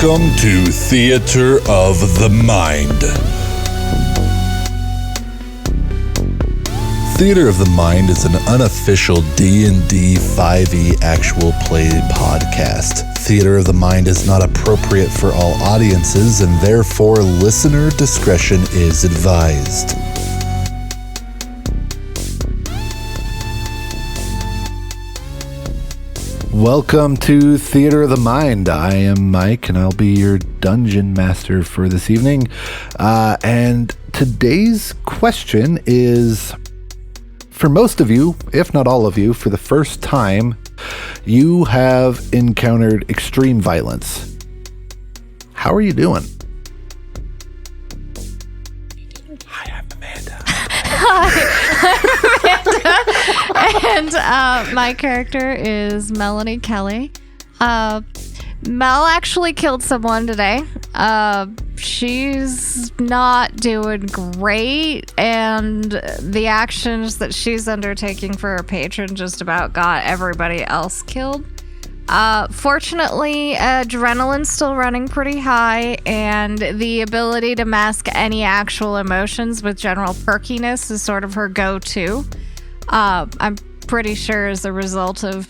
Welcome to Theater of the Mind. Theater of the Mind is an unofficial D&D 5e actual play podcast. Theater of the Mind is not appropriate for all audiences, and therefore listener discretion is advised. Welcome to Theater of the Mind. I am Mike, and I'll be your dungeon master for this evening. And today's question is, for most of you, if not all of you, for the first time, you have encountered extreme violence. How are you doing? Hi, I'm Amanda. Hi, I'm Amanda. And my character is Melanie Kelly. Mel actually killed someone today. She's not doing great, and the actions that she's undertaking for her patron just about got everybody else killed. Fortunately, adrenaline's still running pretty high, and the ability to mask any actual emotions with general perkiness is sort of her go-to. I'm pretty sure as a result of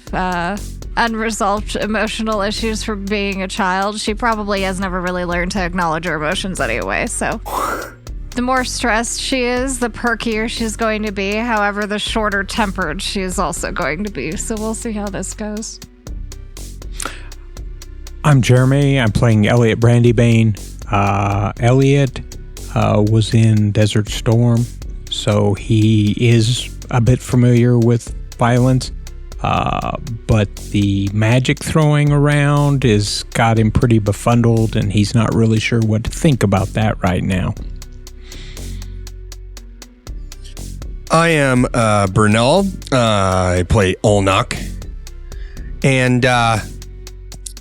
unresolved emotional issues from being a child, she probably has never really learned to acknowledge her emotions anyway, so the more stressed she is, the perkier she's going to be. However, the shorter tempered she is also going to be, so we'll see how this goes. I'm Jeremy. I'm playing Elliot Brandybane. Elliot was in Desert Storm, so he is a bit familiar with violence, but the magic throwing around has got him pretty befuddled, and he's not really sure what to think about that right now. I am Bernal. I play Olnok. And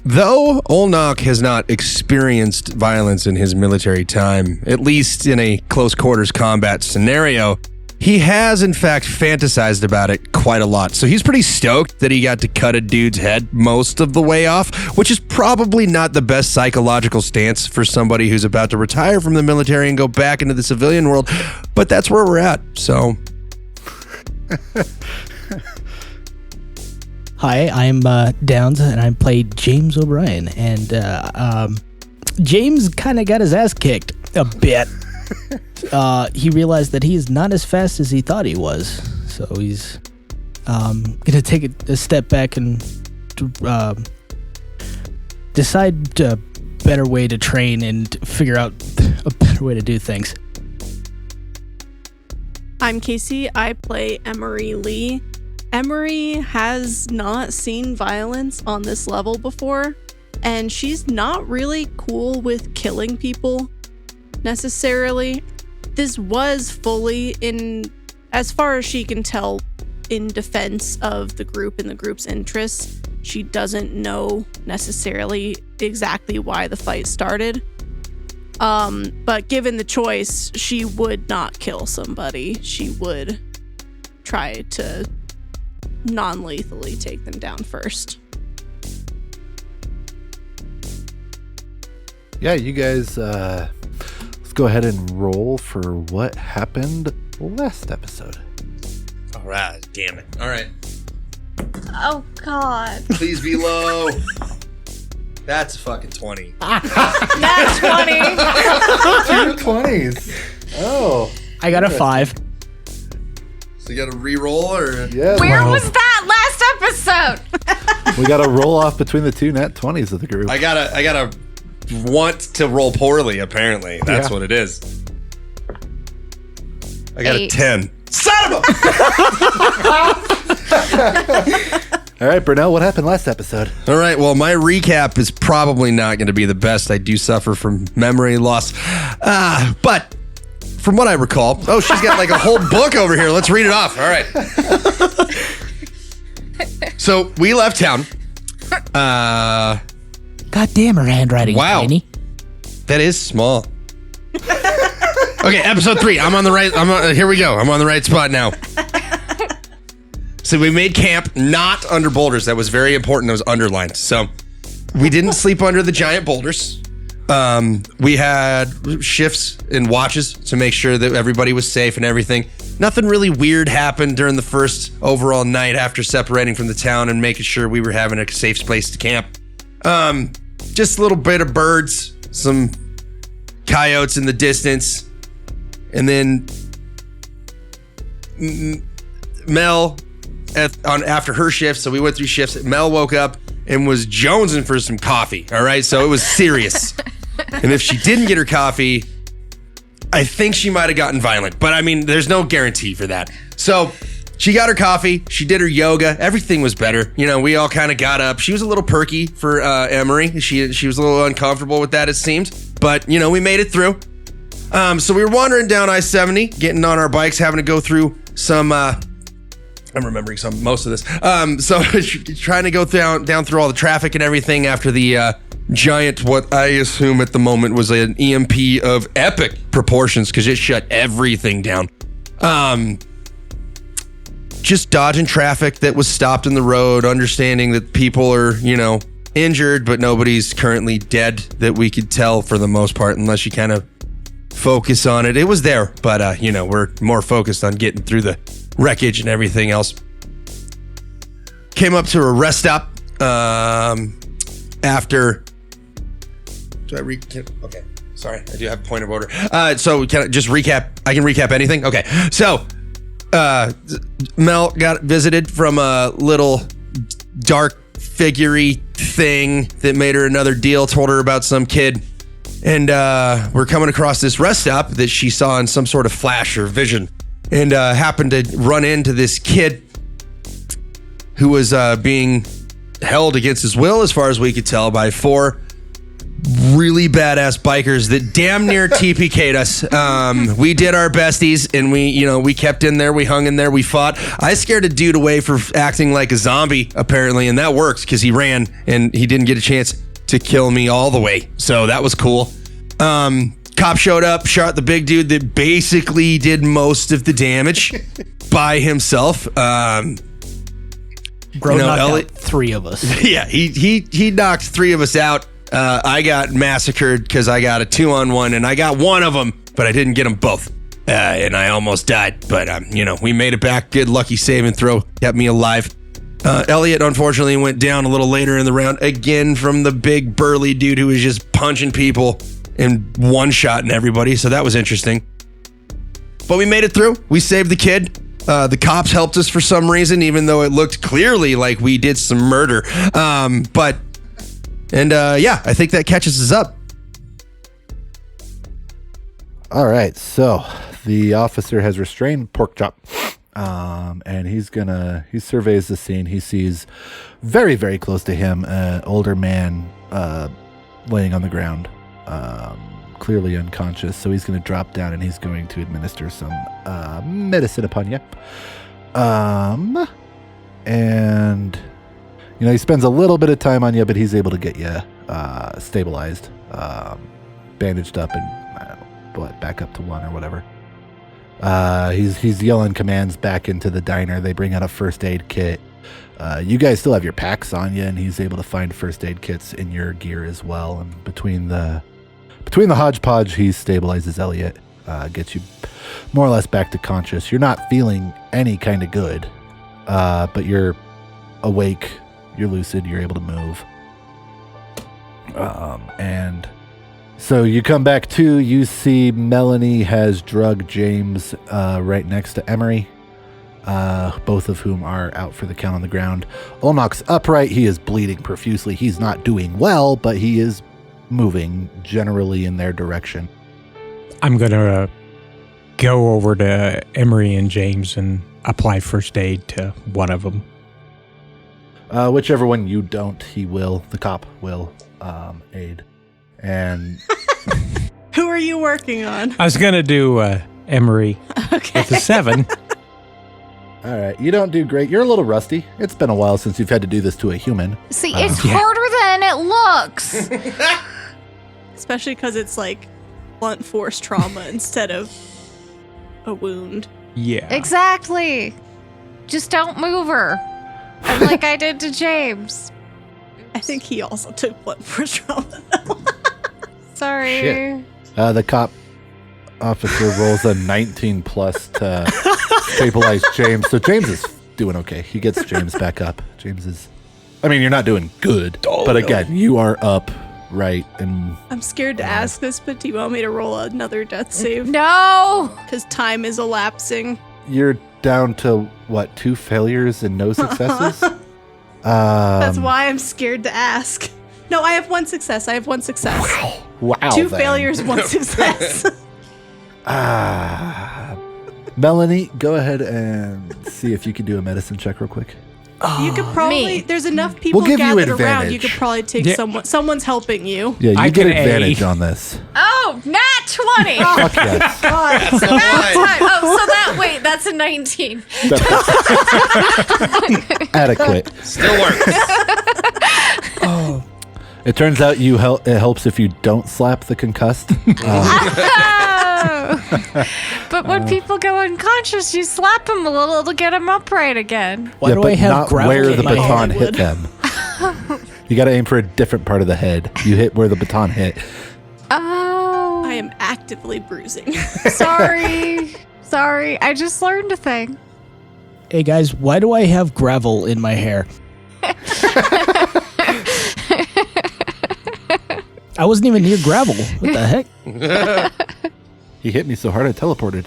though Olnok has not experienced violence in his military time, at least in a close quarters combat scenario, he has in fact fantasized about it quite a lot. So he's pretty stoked that he got to cut a dude's head most of the way off, which is probably not the best psychological stance for somebody who's about to retire from the military and go back into the civilian world. But that's where we're at, so... Hi, I'm Downs, and I played James O'Brien. And James kind of got his ass kicked a bit. He realized that he is not as fast as he thought he was. So he's going to take a step back and decide a better way to train and figure out a better way to do things. I'm Casey. I play Emery Lee. Emery has not seen violence on this level before, and she's not really cool with killing people necessarily. This was fully, in as far as she can tell, in defense of the group and the group's interests. She doesn't know necessarily exactly why the fight started. But given the choice, she would not kill somebody. She would try to non-lethally take them down first. Yeah, you guys, let's go ahead and roll for what happened last episode. All right, damn it. All right. Oh, God. Please be low. That's a fucking 20. Not 20. 2 20s. Oh. I got a 5. So you got to re-roll, or? Yeah. Where was that last episode? We got to roll off between the 2 nat 20s of the group. I gotta want to roll poorly, apparently. That's what it is. I got 8. a 10. Son of a... All right, Burnell, what happened last episode? All right, well, my recap is probably not going to be the best. I do suffer from memory loss. But from what I recall... Oh, she's got like a whole book over here. Let's read it off. All right. So we left town. God damn, her handwriting. Wow. Tiny. That is small. Okay, episode 3. I'm on the right... here we go. I'm on the right spot now. So we made camp not under boulders. That was very important. That was underlined. So we didn't sleep under the giant boulders. We had shifts and watches to make sure that everybody was safe and everything. Nothing really weird happened during the first overall night after separating from the town and making sure we were having a safe place to camp. Just a little bit of birds, some coyotes in the distance, and then Mel after her shift. So we went through shifts. Mel woke up and was jonesing for some coffee. All right, so it was serious. And if she didn't get her coffee, I think she might have gotten violent, but I mean, there's no guarantee for that. So she got her coffee. She did her yoga. Everything was better. You know, we all kind of got up. She was a little perky for Emery. She was a little uncomfortable with that, it seemed. But, you know, we made it through. So we were wandering down I-70, getting on our bikes, having to go through some... I'm remembering most of this. So trying to go down through all the traffic and everything after the giant, what I assume at the moment was an EMP of epic proportions because it shut everything down. Just dodging traffic that was stopped in the road, understanding that people are, you know, injured, but nobody's currently dead that we could tell for the most part, unless you kind of focus on it. It was there, but, you know, we're more focused on getting through the wreckage and everything else. Came up to a rest stop after... Okay, sorry, I do have a point of order. So can I just recap? I can recap anything? Okay, so Mel got visited from a little dark figure-y thing that made her another deal, told her about some kid. And we're coming across this rest stop that she saw in some sort of flash or vision. And happened to run into this kid who was being held against his will, as far as we could tell, by 4 really badass bikers that damn near TPK'd us. We did our besties, and we kept in there, we hung in there, we fought. I scared a dude away for acting like a zombie, apparently, and that worked because he ran and he didn't get a chance to kill me all the way. So that was cool. Cop showed up, shot the big dude that basically did most of the damage by himself. Bro knocked out 3 of us. Yeah, he knocked 3 of us out. I got massacred because I got a 2-on-1 and I got one of them, but I didn't get them both. And I almost died, but we made it back. Good lucky save and throw kept me alive. Elliot unfortunately went down a little later in the round again from the big burly dude who was just punching people and one-shotting everybody. So that was interesting. But we made it through. We saved the kid. The cops helped us for some reason, even though it looked clearly like we did some murder. I think that catches us up. All right, so the officer has restrained Porkchop, and he surveys the scene. He sees very, very close to him an older man laying on the ground, clearly unconscious. So he's going to drop down and he's going to administer some medicine upon you. And he spends a little bit of time on you, but he's able to get you stabilized, bandaged up, and back up to 1 or whatever. He's yelling commands back into the diner. They bring out a first aid kit. You guys still have your packs on you, and he's able to find first aid kits in your gear as well. And between the hodgepodge, he stabilizes Elliot, gets you more or less back to conscious. You're not feeling any kind of good, but you're awake, you're lucid, you're able to move. And so you come back to, you see Melanie has drugged James right next to Emery, both of whom are out for the count on the ground. Olnok's upright. He is bleeding profusely. He's not doing well, but he is moving generally in their direction. I'm going to go over to Emery and James and apply first aid to one of them. Whichever one you don't, the cop will aid. And who are you working on? I was going to do Emery with a 7. All right. You don't do great. You're a little rusty. It's been a while since you've had to do this to a human. See, it's harder than it looks. Especially because it's like blunt force trauma instead of a wound. Yeah. Exactly. Just don't move her. Like I did to James. I think he also took blunt force trauma. Sorry. Shit. The cop officer rolls a 19 plus to stabilize James. So James is doing okay. He gets James back up. James is, I mean, you're not doing good, but again, you are up, right? And I'm scared to ask this, but do you want me to roll another death save? No. Because time is elapsing. you're down to what, 2 failures and no successes? That's why I'm scared to ask. No, I have 1 success. Wow. 2 then. failures, 1 success. Melanie, go ahead and see if you can do a medicine check real quick. You could probably. Me. There's enough people We'll give you gathered around. You advantage. could probably take Yeah. someone's helping you. Yeah, you I get can advantage A. on this. Oh, nat 20. Fuck yes. That's the Nat one. time. Oh, so that, wait, that's a 19. Adequate. Still works. It turns out it helps if you don't slap the concussed. But when people go unconscious, you slap them a little to get them upright again. Why do I have not gravel where in the my baton hand? hit them. You got to aim for a different part of the head. You hit where the baton hit. Oh, I am actively bruising. sorry. Sorry. I just learned a thing. Hey guys, why do I have gravel in my hair? I wasn't even near gravel. What the heck? He hit me so hard I teleported.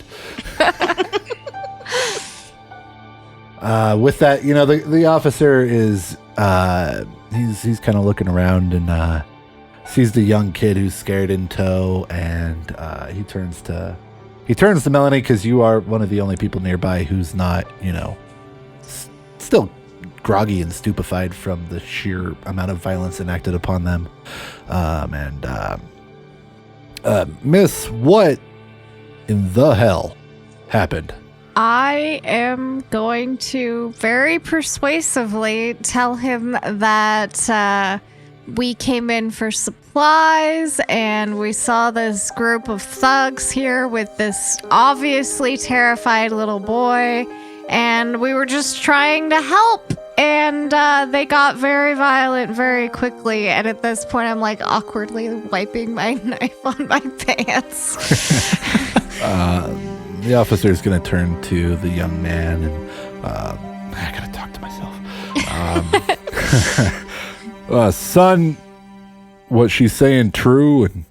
With that, the officer is he's kind of looking around and sees the young kid who's scared in tow, and he turns to Melanie, because you are one of the only people nearby who's not still groggy and stupefied from the sheer amount of violence enacted upon them. Miss, what in the hell happened? I am going to very persuasively tell him that we came in for supplies and we saw this group of thugs here with this obviously terrified little boy, and we were just trying to help, and they got very violent very quickly, and at this point I'm like awkwardly wiping my knife on my pants. The officer is going to turn to the young man and I got to talk to myself. Son, what she's saying true? And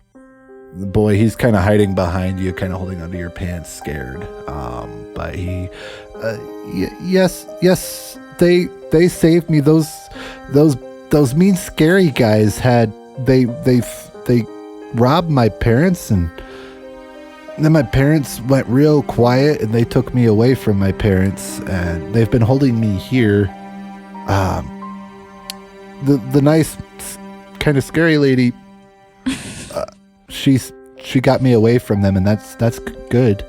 the boy, he's kind of hiding behind you, kind of holding onto your pants, scared. But he, yes, they saved me. Those mean, scary guys they robbed my parents, and then my parents went real quiet and they took me away from my parents, and they've been holding me here. The nice, kind of scary lady, she got me away from them, and that's good.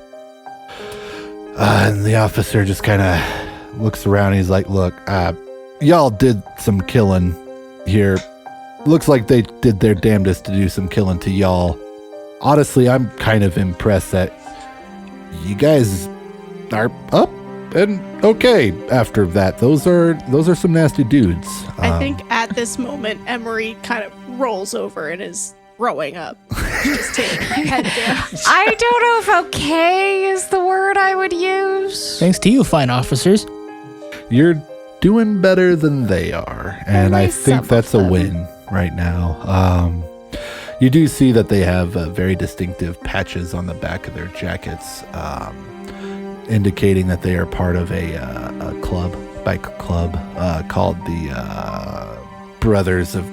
And the officer just kind of looks around. He's like, look, y'all did some killing here. Looks like they did their damnedest to do some killing to y'all. Honestly, I'm kind of impressed that you guys are up and okay after that. Those are some nasty dudes. I think at this moment, Emery kind of rolls over and is throwing up. Just taking her head down. I don't know if okay is the word I would use. Thanks to you, fine officers. You're doing better than they are, and I least think some that's of a them. win right now. You do see that they have very distinctive patches on the back of their jackets, indicating that they are part of a bike club called the Brothers of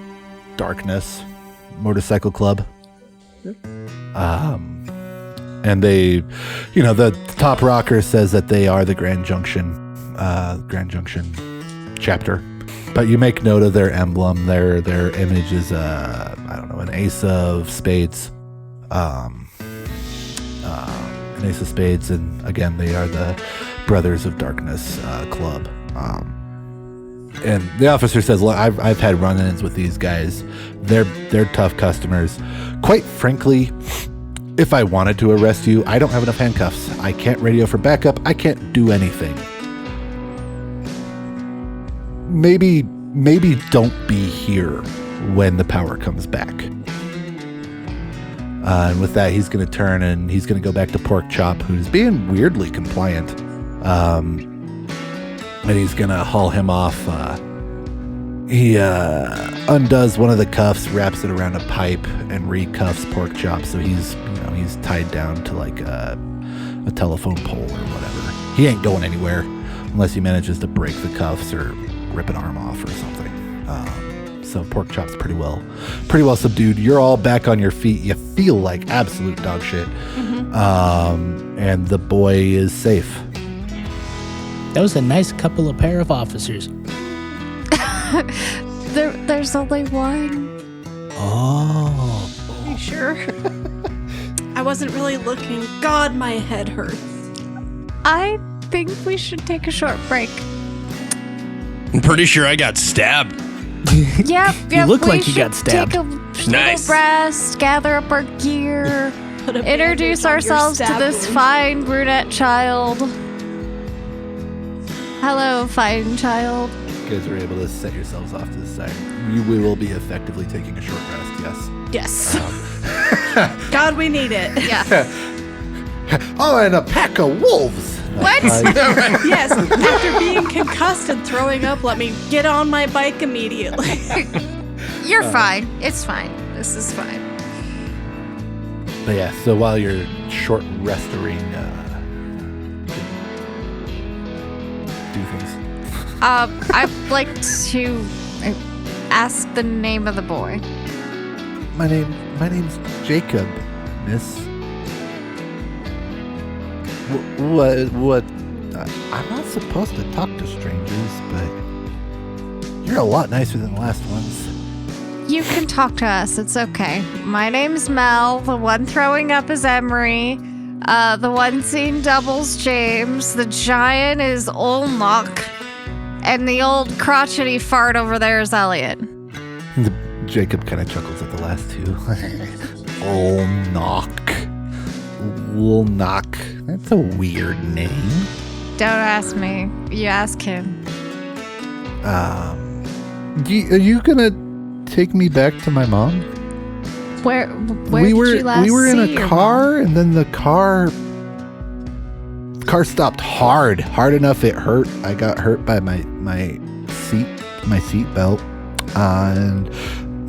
Darkness Motorcycle Club. And they, the top rocker says that they are the Grand Junction chapter. But you make note of their emblem. Their image is an ace of spades. An ace of spades, and again, they are the Brothers of Darkness club. And the officer says, "Look, I've had run-ins with these guys. They're tough customers. Quite frankly, if I wanted to arrest you, I don't have enough handcuffs. I can't radio for backup. I can't do anything. Maybe don't be here when the power comes back." And with that, he's going to turn and he's going to go back to Pork Chop, who's being weirdly compliant. And he's going to haul him off. He undoes one of the cuffs, wraps it around a pipe, and recuffs Pork Chop. So he's tied down to like a telephone pole or whatever. He ain't going anywhere unless he manages to break the cuffs or rip an arm off or something. So Pork Chop's pretty well subdued. You're all back on your feet. You feel like absolute dog shit. And the boy is safe. That was a nice couple of pair of officers. There's only one. Oh. You sure? I wasn't really looking. God, my head hurts. I think we should take a short break. I'm pretty sure I got stabbed. Yep. You look we like you should got stabbed. Take a Nice. little rest, gather up our gear, Put a introduce bandage on your ourselves to stab this wound. fine brunette child. Hello, fine child. You guys are able to set yourselves off to the side. We will be effectively taking a short rest, yes. Yes. God, we need it. Yeah. Oh, and a pack of wolves. What? Yes. After being concussed and throwing up, let me get on my bike immediately. You're fine. It's fine. This is fine. But yeah, so while you're short resting, do things. I'd like to ask the name of the boy. My name's Jacob, miss. What? I'm not supposed to talk to strangers, but you're a lot nicer than the last ones. You can talk to us. It's okay. My name's Mel. The one throwing up is Emery. The one seeing doubles James. The giant is Olnock. And the old crotchety fart over there is Elliot. Jacob kind of chuckles at the last two. Olnock. Wolnock. That's a weird name. Don't ask me. You ask him. Are you gonna take me back to my mom? Where we were did you last we were in see a your car, and then the car stopped hard enough it hurt. I got hurt by my seat belt, and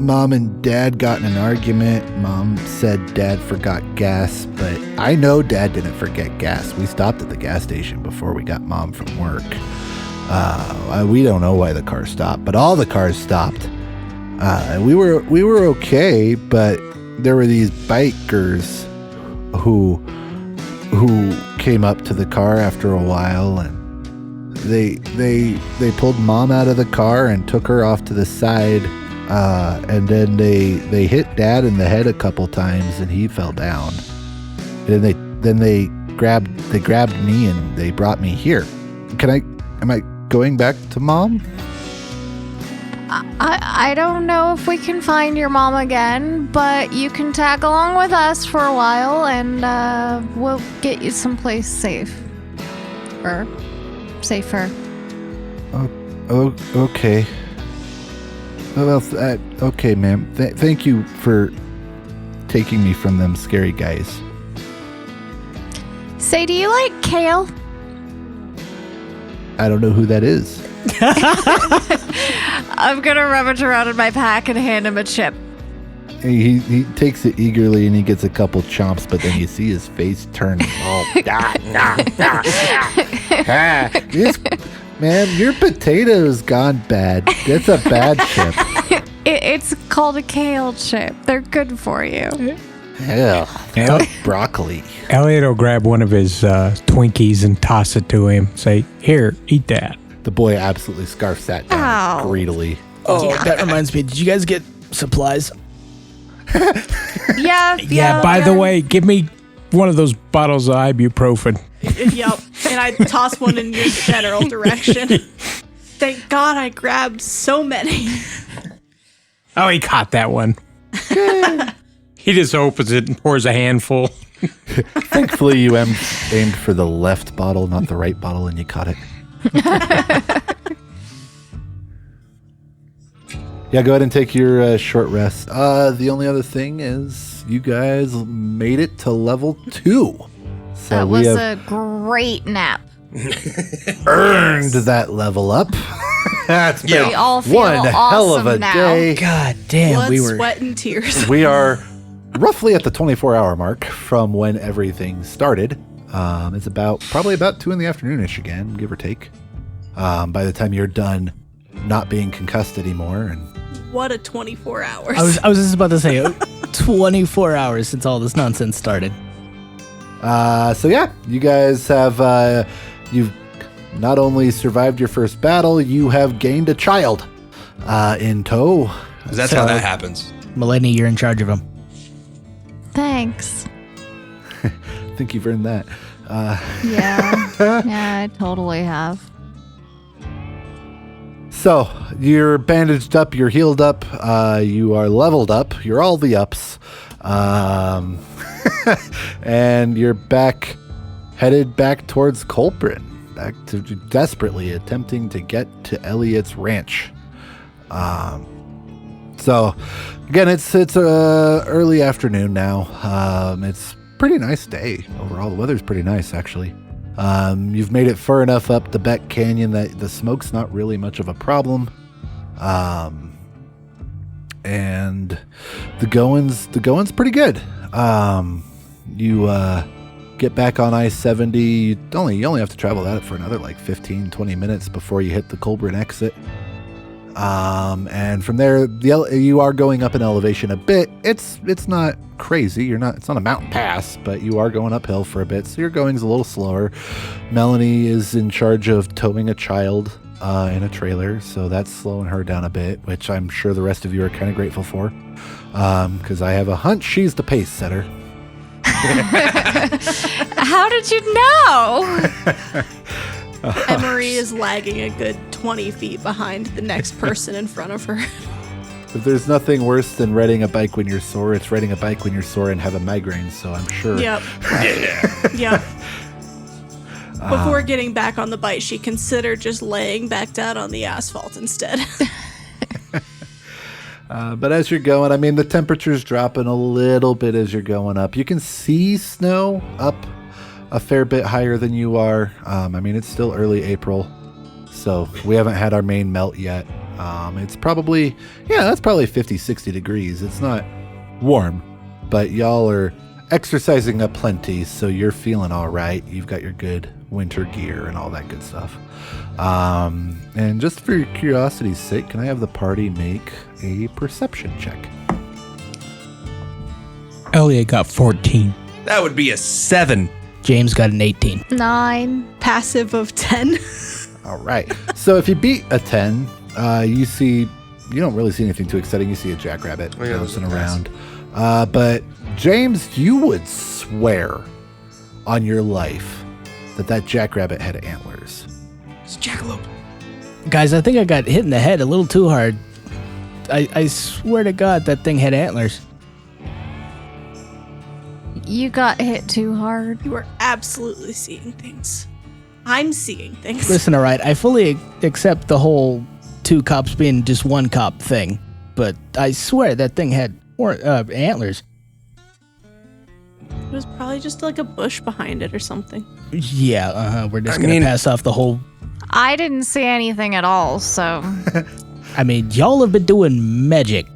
Mom and Dad got in an argument. Mom said Dad forgot gas, but I know Dad didn't forget gas. We stopped at the gas station before we got Mom from work. We don't know why the car stopped, but all the cars stopped. We were okay, but there were these bikers who came up to the car after a while, and they pulled Mom out of the car and took her off to the side. And then they hit Dad in the head a couple times, and he fell down. And then they grabbed me and they brought me here. Am I going back to Mom? I don't know if we can find your mom again, but you can tag along with us for a while, and we'll get you someplace safe. Or safer. Oh, okay. Well, okay, ma'am. Thank you for taking me from them scary guys. Say, do you like kale? I don't know who that is. I'm gonna rummage around in my pack and hand him a chip. He takes it eagerly and he gets a couple chomps, but then you see his face turn. Man, your potato's gone bad. It's a bad chip. It's called a kale chip. They're good for you. Yeah, broccoli. Elliot will grab one of his Twinkies and toss it to him. Say, "Here, eat that." The boy absolutely scarfs that down Ow. greedily. Oh, that reminds me. Did you guys get supplies? Yeah. By the way, give me one of those bottles of ibuprofen. Yep. And I toss one in your general direction. Thank God I grabbed so many. Oh, he caught that one. He just opens it and pours a handful. Thankfully, you aimed for the left bottle, not the right bottle, and you caught it. Yeah, go ahead and take your short rest. The only other thing is you guys made it to level 2. So That we was have a great nap. earned that level up. That's We been all feel one hell of awesome a now. day. God damn, Blood, we were. sweat, and tears. We are roughly at the 24-hour mark from when everything started. It's probably about 2 in the afternoon-ish again, give or take. By the time you're done not being concussed anymore. And What a 24 hours. I was just about to say 24 hours since all this nonsense started. so yeah, you guys have you've not only survived your first battle, you have gained a child in tow. 'Cause that's how that happens. Melanie, you're in charge of him. Thanks. I think you've earned that. Yeah. Yeah, I totally have. So you're bandaged up, you're healed up, you are leveled up, you're all the ups, and you're headed back towards Collbran, back to desperately attempting to get to Elliot's ranch. So again, it's early afternoon now. It's pretty nice day overall. The weather's pretty nice actually. You've made it far enough up the Beck Canyon that the smoke's not really much of a problem. And the going's pretty good. You get back on I-70. You only have to travel that for another like 15, 20 minutes before you hit the Collbran exit. And from there, you are going up in elevation a bit. It's not crazy. It's not a mountain pass, but you are going uphill for a bit. So your going's a little slower. Melanie is in charge of towing a child in a trailer. So that's slowing her down a bit, which I'm sure the rest of you are kind of grateful for. Cause I have a hunch she's the pace setter. How did you know? Emery is lagging a good 20 feet behind the next person in front of her. If there's nothing worse than riding a bike when you're sore, it's riding a bike when you're sore and have a migraine. So I'm sure. Yep. Yep. Before getting back on the bike, she considered just laying back down on the asphalt instead. But as you're going, I mean, the temperature's dropping a little bit as you're going up. You can see snow up a fair bit higher than you are. I mean, it's still early April, so we haven't had our main melt yet. It's probably, that's probably 50, 60 degrees. It's not warm, but y'all are exercising up plenty, so you're feeling all right. You've got your good winter gear and all that good stuff. And just for your curiosity's sake, can I have the party make a perception check? Elliot got 14. That would be a 7. James got an 18. 9. Passive of 10. All right. So if you beat a 10, you don't really see anything too exciting. You see a jackrabbit bouncing around. But James, you would swear on your life that jackrabbit had antlers. It's a jackalope. Guys, I think I got hit in the head a little too hard. I swear to God that thing had antlers. You got hit too hard. You are absolutely seeing things. I'm seeing things. Listen, all right, I fully accept the whole 2 cops being just 1 cop thing, but I swear that thing had antlers. It was probably just like a bush behind it or something. Yeah, we're just going to pass off the whole... I didn't see anything at all, so. I mean, y'all have been doing magic.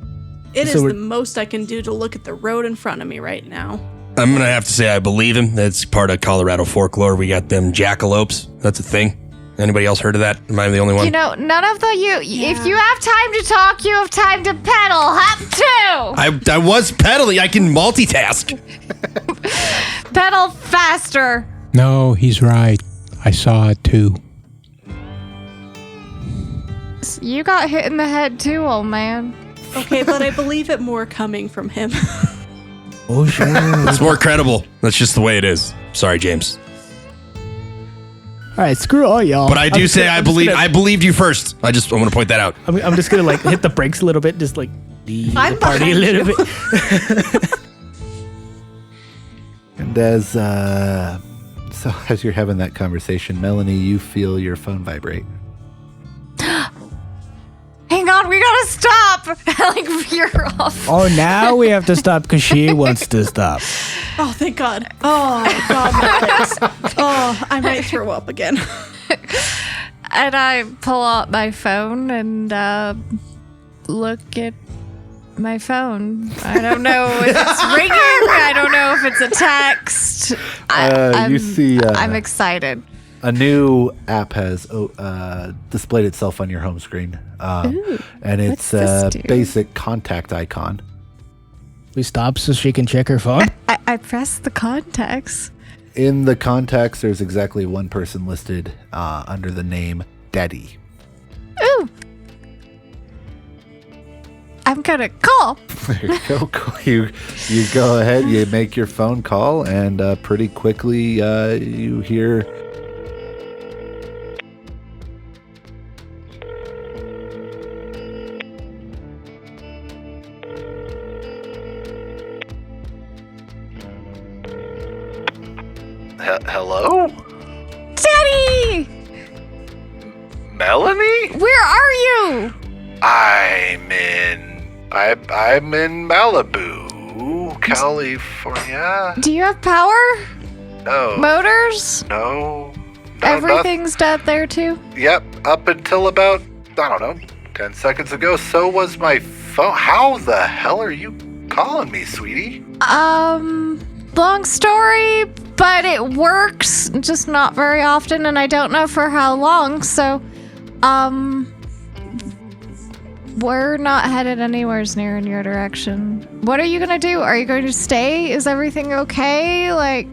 It is the most I can do to look at the road in front of me right now. I'm going to have to say I believe him. That's part of Colorado folklore. We got them jackalopes. That's a thing. Anybody else heard of that? Am I the only one? You know, none of if you have time to talk, you have time to pedal. Hop 2! I was pedaling. I can multitask. Pedal faster. No, he's right. I saw it too. You got hit in the head too, old man. Okay, but I believe it more coming from him. Oh, sure. It's more credible. That's just the way it is. Sorry, James. All right, screw all y'all. But I do say I believed you first. I want to point that out. I'm just going to hit the brakes a little bit, just leave the party a little bit. And as you're having that conversation, Melanie, you feel your phone vibrate. Hang on, we gotta stop. stop. Like, veer off. Oh, now we have to stop because she wants to stop. Oh, thank God. Oh, God, my legs. Oh, I might throw up again. And I pull out my phone and look at my phone. I don't know if it's ringing. I don't know if it's a text. You see, I'm excited. a new app has displayed itself on your home screen, and it's a basic contact icon. We stop so she can check her phone. I pressed the contacts. In the contacts, there's exactly one person listed under the name Daddy. Ooh. I'm gonna call. There you go. You go ahead. You make your phone call, and pretty quickly you hear. Hello, Daddy! Melanie. Where are you? I'm in Malibu, California. Do you have power? No. Motors? No. Everything's dead there too? Yep. Up until about, I don't know, 10 seconds ago. So was my phone. How the hell are you calling me, sweetie? Long story, but it works, just not very often, and I don't know for how long, so, we're not headed anywhere near in your direction. What are you gonna do? Are you going to stay? Is everything okay? Like...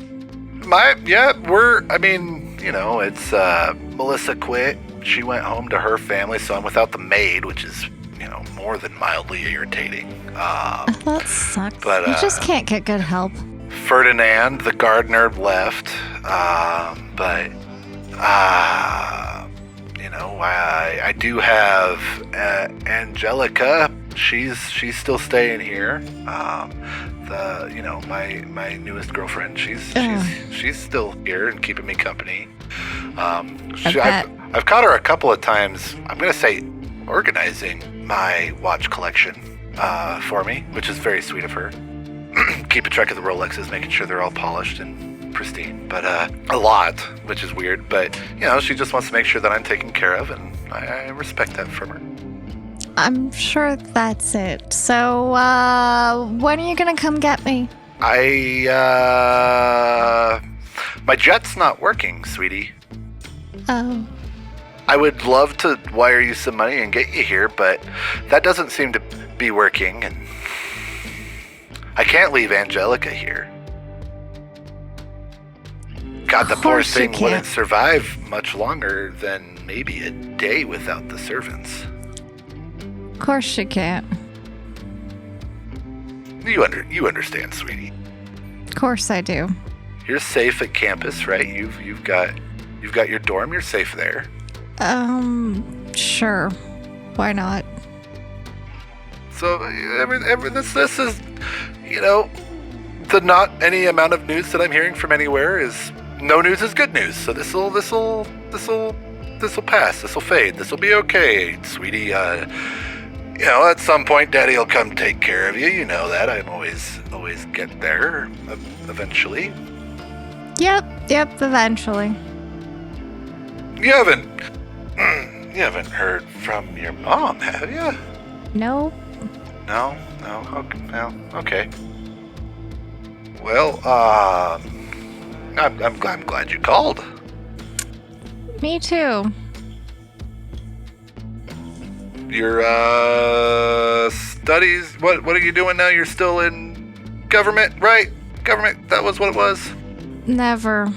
It's, Melissa quit. She went home to her family, so I'm without the maid, which is, more than mildly irritating. that sucks. But, you just can't get good help. Ferdinand, the gardener, left, I do have Angelica. She's still staying here. My newest girlfriend. She's still here and keeping me company. I've caught her a couple of times. I'm gonna say organizing my watch collection for me, which is very sweet of her. Keeping track of the Rolexes, making sure they're all polished and pristine, but a lot, which is weird, but she just wants to make sure that I'm taken care of, and I respect that from her. I'm sure that's it. So, when are you gonna come get me? My jet's not working, sweetie. Oh. I would love to wire you some money and get you here, but that doesn't seem to be working, and I can't leave Angelica here. God, the poor thing wouldn't survive much longer than maybe a day without the servants. Of course she can't. You understand, sweetie. Of course I do. You're safe at campus, right? You've got your dorm. You're safe there. Sure. Why not? So this is, the not any amount of news that I'm hearing from anywhere is no news is good news. So this'll pass. This'll fade. This'll be okay, sweetie. At some point, Daddy will come take care of you. You know that. I'm always get there eventually. Yep. Eventually. You haven't heard from your mom, have you? No. No. Okay. Well, I'm glad you called. Me too. Your studies. What are you doing now? You're still in government, right? Government. That was what it was. Never.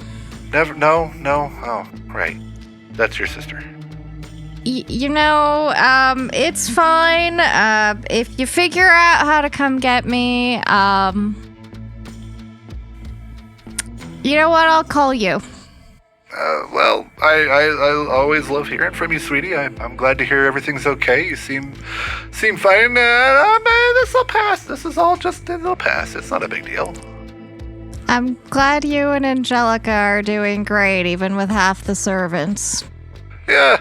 No. Oh, right. That's your sister. It's fine. If you figure out how to come get me, you know what? I'll call you. Well, I always love hearing from you, sweetie. I'm glad to hear everything's okay. You seem fine. This'll pass. It'll pass. It's not a big deal. I'm glad you and Angelica are doing great, even with half the servants. Yeah,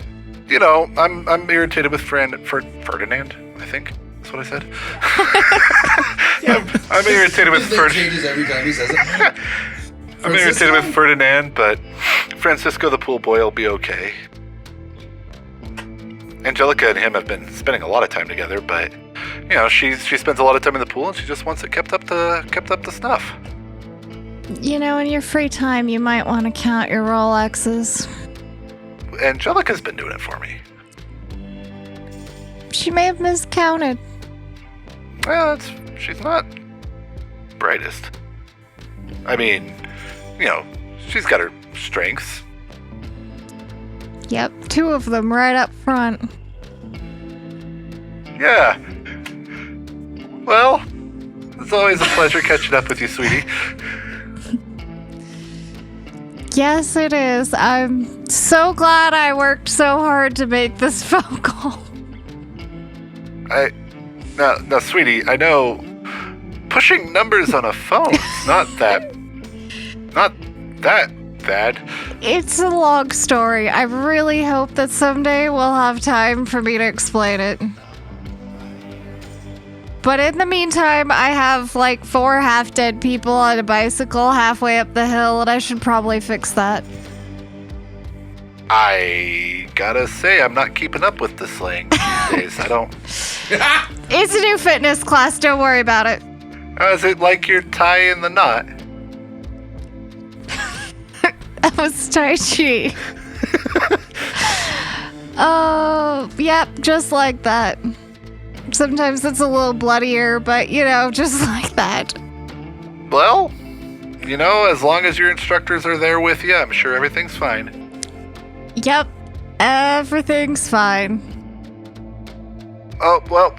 I'm irritated with Ferdinand, I think. That's what I said. I'm irritated with Ferdinand. changes every time he says it. I'm irritated with Ferdinand, but Francisco the pool boy will be okay. Angelica and him have been spending a lot of time together, but she spends a lot of time in the pool and she just wants it kept up to snuff. In your free time, you might want to count your Rolexes. Angelica's been doing it for me. She may have miscounted. Well, she's not brightest. I mean, she's got her strengths. Yep, 2 of them right up front. Yeah. Well, it's always a pleasure catching up with you, sweetie. Yes, it is. I'm so glad I worked so hard to make this phone call. Now, sweetie, I know pushing numbers on a phone's not that bad. It's a long story. I really hope that someday we'll have time for me to explain it. But in the meantime, I have like 4 half-dead people on a bicycle halfway up the hill, and I should probably fix that. I gotta say, I'm not keeping up with the slang these days. I don't... It's a new fitness class, don't worry about it. Is it like you're tying the knot? That was Tai Chi. Yep, just like that. Sometimes it's a little bloodier, but just like that. Well, as long as your instructors are there with you, I'm sure everything's fine. Yep, everything's fine. Oh, well,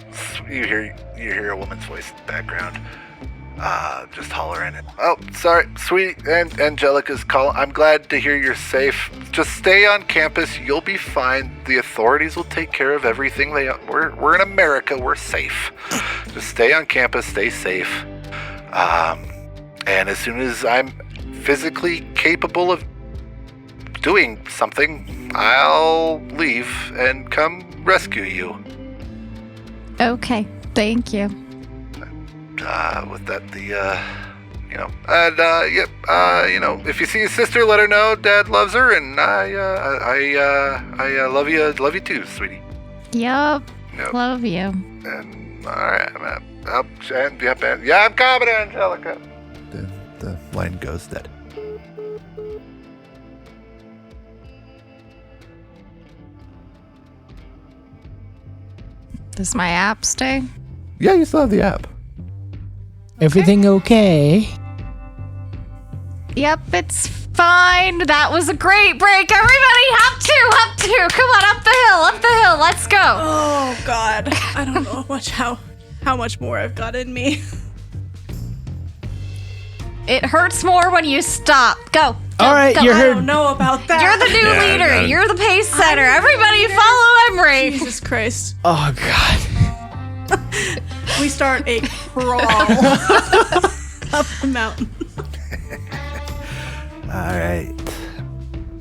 you hear a woman's voice in the background. Just hollering it. Oh, sorry, sweetie, and Angelica's calling. I'm glad to hear you're safe. Just stay on campus. You'll be fine. The authorities will take care of everything. We're in America. We're safe. Just stay on campus. Stay safe. And as soon as I'm physically capable of doing something, I'll leave and come rescue you. Okay, thank you. With that, if you see your sister, let her know Dad loves her, and I love you too, sweetie. Yep. Love you. And all right, I'm coming, Angelica. The line goes dead. Does my app stay? Yeah, you still have the app. Everything okay? Yep, it's fine. That was a great break. Everybody, up two. Come on, up the hill. Let's go. Oh God, I don't know how much more I've got in me. It hurts more when you stop. Go. All right, go. you're I heard. don't know about that. You're the new leader. You're the pace setter. Everybody follow Emery. Jesus Christ. Oh God. We start a crawl up the mountain. All right.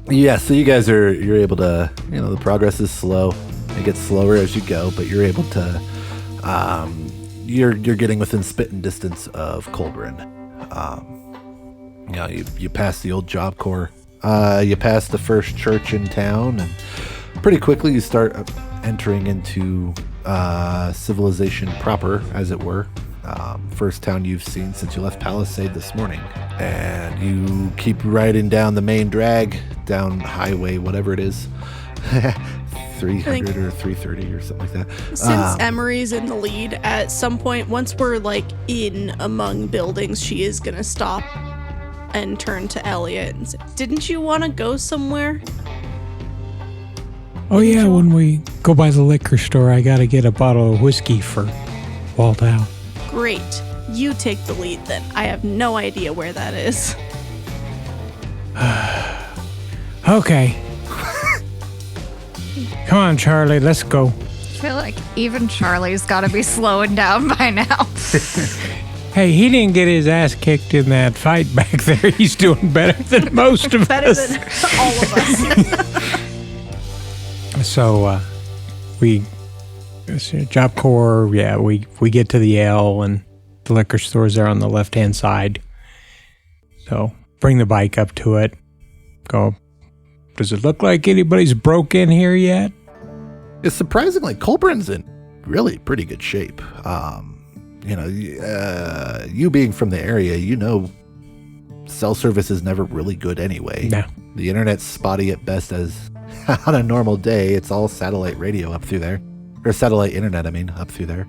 Yeah, so you guys you're able to, the progress is slow. It gets slower as you go, but you're able to, you're getting within spitting distance of Collbran. You pass the old Job Corps. You pass the first church in town, and pretty quickly you start entering into civilization proper, as it were. First town you've seen since you left Palisade this morning. And you keep riding down the main drag, down highway, whatever it is. 300 or 330 or something like that. Since Emery's in the lead, at some point, once we're in among buildings, she is gonna stop and turn to Elliot and say, "Didn't you want to go somewhere?" Oh yeah, when we go by the liquor store, I gotta get a bottle of whiskey for Waldau. Great. You take the lead then. I have no idea where that is. Okay. Come on, Charlie, let's go. I feel like even Charlie's got to be slowing down by now. Hey, he didn't get his ass kicked in that fight back there. He's doing better than most of Better us. than all of us. So we Job Corps, yeah, we get to the L and the liquor store's there on the left-hand side. So bring the bike up to it. Go, does it look like anybody's broke in here yet? It's surprisingly, Collbran's in really pretty good shape. You being from the area, cell service is never really good anyway. No. The internet's spotty at best as on a normal day. It's all satellite radio up through there. Or satellite internet, up through there.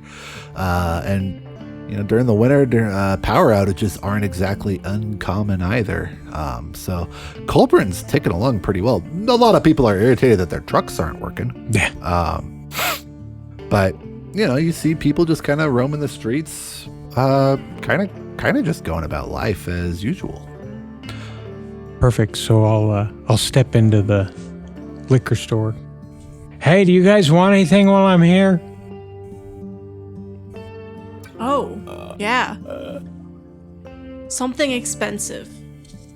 During the winter, power outages aren't exactly uncommon either. So Collbran's ticking along pretty well. A lot of people are irritated that their trucks aren't working. Yeah. But, you see people just kind of roaming the streets, kind of just going about life as usual. Perfect. So I'll step into the liquor store. Hey, do you guys want anything while I'm here? Oh, yeah. Something expensive.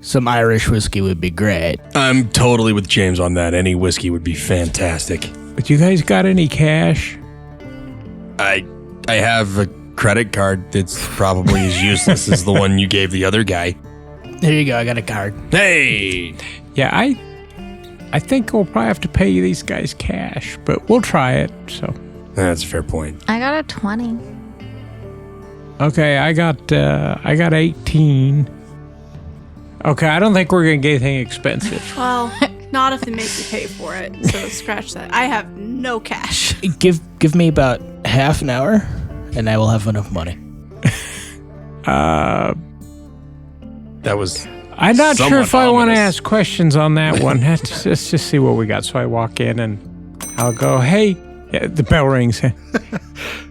Some Irish whiskey would be great. I'm totally with James on that. Any whiskey would be fantastic. But you guys got any cash? I have a credit card that's probably as useless as the one you gave the other guy. There you go. I got a card. Hey! Yeah, I think we'll probably have to pay you these guys cash, but we'll try it. So That's a fair point. I got a 20. okay, I got 18. Okay, I don't think we're gonna get anything expensive. Well, not if they make you pay for it. So scratch that. I have no cash. Give me about half an hour, and I will have enough money. That was... I'm not sure somewhat if I want to ominous. ask questions on that one. Let's just see what we got. So I walk in and I'll go, hey, yeah, the bell rings.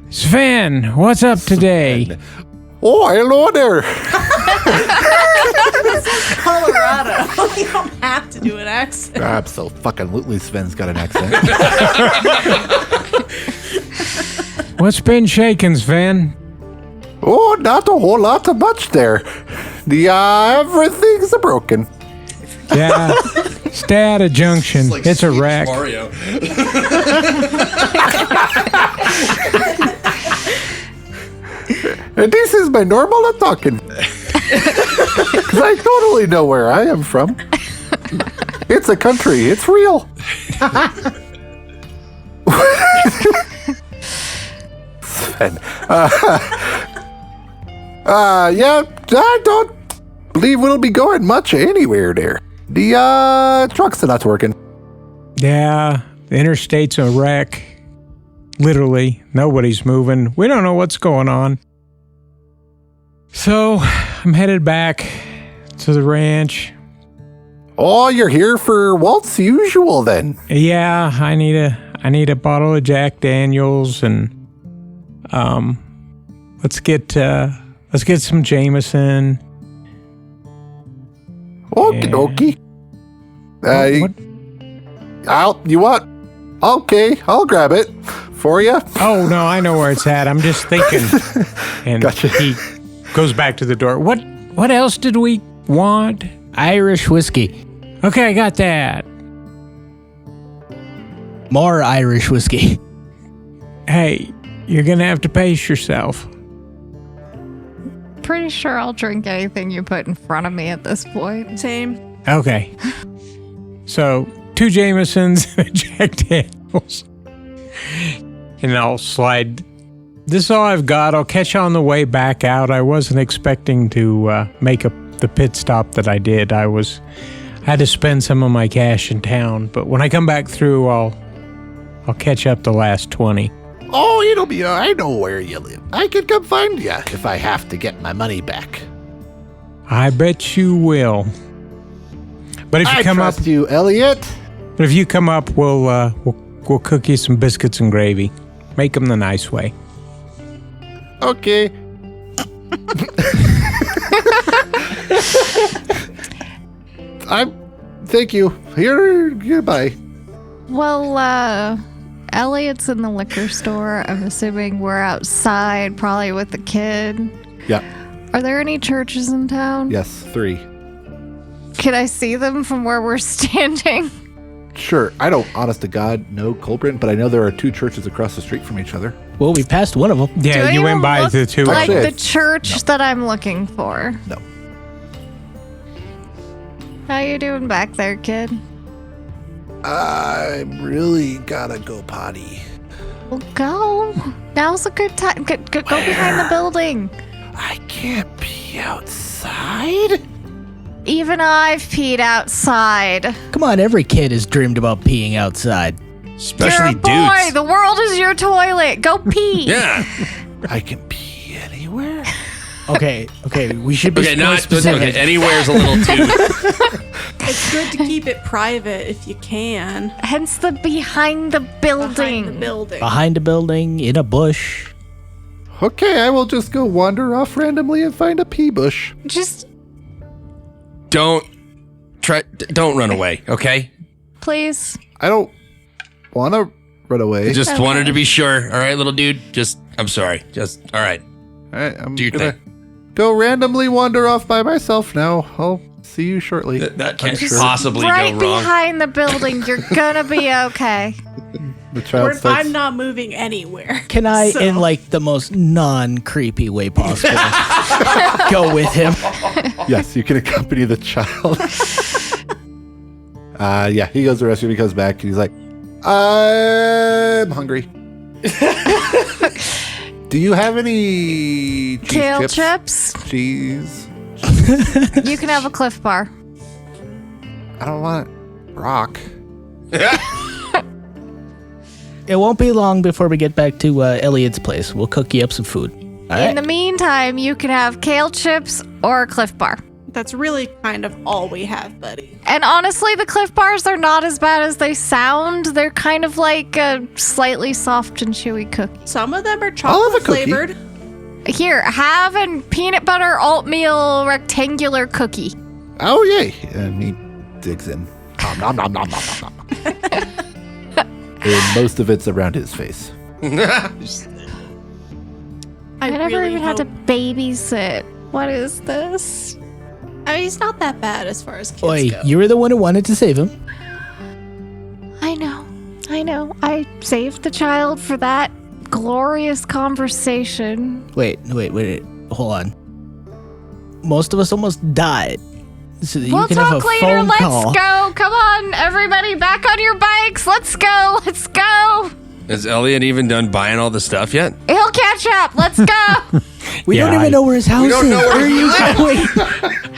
Sven, what's up today? Oh, hello there. Colorado. You don't have to do an accent. Absolutely, Sven's got an accent. What's been shaking, Sven? Oh, not a whole lot of much there. Everything's broken. Yeah, stay out of Junction. It's a wreck. Mario. And this is my normal talking. Because I totally know where I am from. It's a country. It's real. Sven. Yeah, I don't believe we'll be going much anywhere there. The trucks are not working. Yeah, the interstate's a wreck. Literally, nobody's moving. We don't know what's going on. So, I'm headed back to the ranch. Oh, you're here for Walt's usual then. Yeah, I need a bottle of Jack Daniels and let's get some Jameson. Okie dokie. You what? Okay, I'll grab it for you. Oh no, I know where it's at. I'm just thinking. And Gotcha. he goes back to the door. What else did we want? Irish whiskey. Okay, I got that. More Irish whiskey. Hey, you're gonna have to pace yourself. Pretty sure I'll drink anything you put in front of me at this point. Same. Okay. So 2 Jamesons and a Jack Daniels. And I'll slide. This is all I've got. I'll catch you on the way back out. I wasn't expecting to make the pit stop that I did. I had to spend some of my cash in town, but when I come back through, I'll catch up the last 20. Oh, it'll be. I know where you live. I can come find you if I have to get my money back. I bet you will. But if you come up, trust you, Elliot. but if you come up, we'll cook you some biscuits and gravy. Make them the nice way. Okay. Thank you. Here, goodbye. Well, Elliot's in the liquor store. I'm assuming we're outside, probably with the kid. Yeah. Are there any churches in town? Yes, 3. Can I see them from where we're standing? Sure, I don't, honest to God, know Collbran, but I know there are 2 churches across the street from each other. Well, we passed one of them. Yeah, Do you went even by look the 2. like Actually, the church that I'm looking for. No. How you doing back there, kid? I really gotta go potty. Well, go. Now's a good time. Go behind the building. I can't pee outside. Even I've peed outside. Come on, every kid has dreamed about peeing outside. Especially You're a boy. dudes. The world is your toilet. Go pee. Yeah. I can pee anywhere. Okay, we should be Okay, more not specific. okay. Anywhere's a little too. It's good to keep it private if you can. Hence the behind the building. Behind the building. Behind a building, in a bush. Okay, I will just go wander off randomly and find a pee bush. Just Don't run away, okay? please. I don't want to run away. Just wanted to be sure. All right, little dude. I'm sorry. All right. All right, I'm Do your gonna thing. go randomly wander off by myself now. I'll see you shortly. That can't I'm sure. possibly Right go wrong. behind the building. You're gonna be okay. The child starts. I'm not moving anywhere. Can I, So- in like the most non-creepy way possible, go with him? Yes, you can accompany the child. Yeah, he goes to the rescue. He comes back and he's like, I'm hungry. Do you have any cheese Kale chips? chips. Cheese? You can have a Cliff Bar. I don't want rock. It won't be long before we get back to Elliot's place. We'll cook you up some food. All right? In the meantime, you can have kale chips or a Cliff Bar. That's really kind of all we have, buddy. And honestly, the Cliff Bars, they're not as bad as they sound. They're kind of like a slightly soft and chewy cookie. Some of them are I'll have chocolate a cookie. flavored. Here, have a peanut butter oatmeal rectangular cookie. Oh, yay. And he digs in. Nom, nom, nom, nom, nom, nom, nom. And most of it's around his face. I never really even had to hope- babysit. What is this? I mean, he's not that bad as far as kids Oi, go. you were the one who wanted to save him. I know. I saved the child for that glorious conversation. Wait. Hold on. Most of us almost died. So that We'll you can have talk a later. phone Let's call. go. Come on, everybody, back on your bikes. Let's go. Let's go. Has Elliot even done buying all the stuff yet? He'll catch up. Let's go. We don't Yeah, even know where his house don't is. know where Where are you going?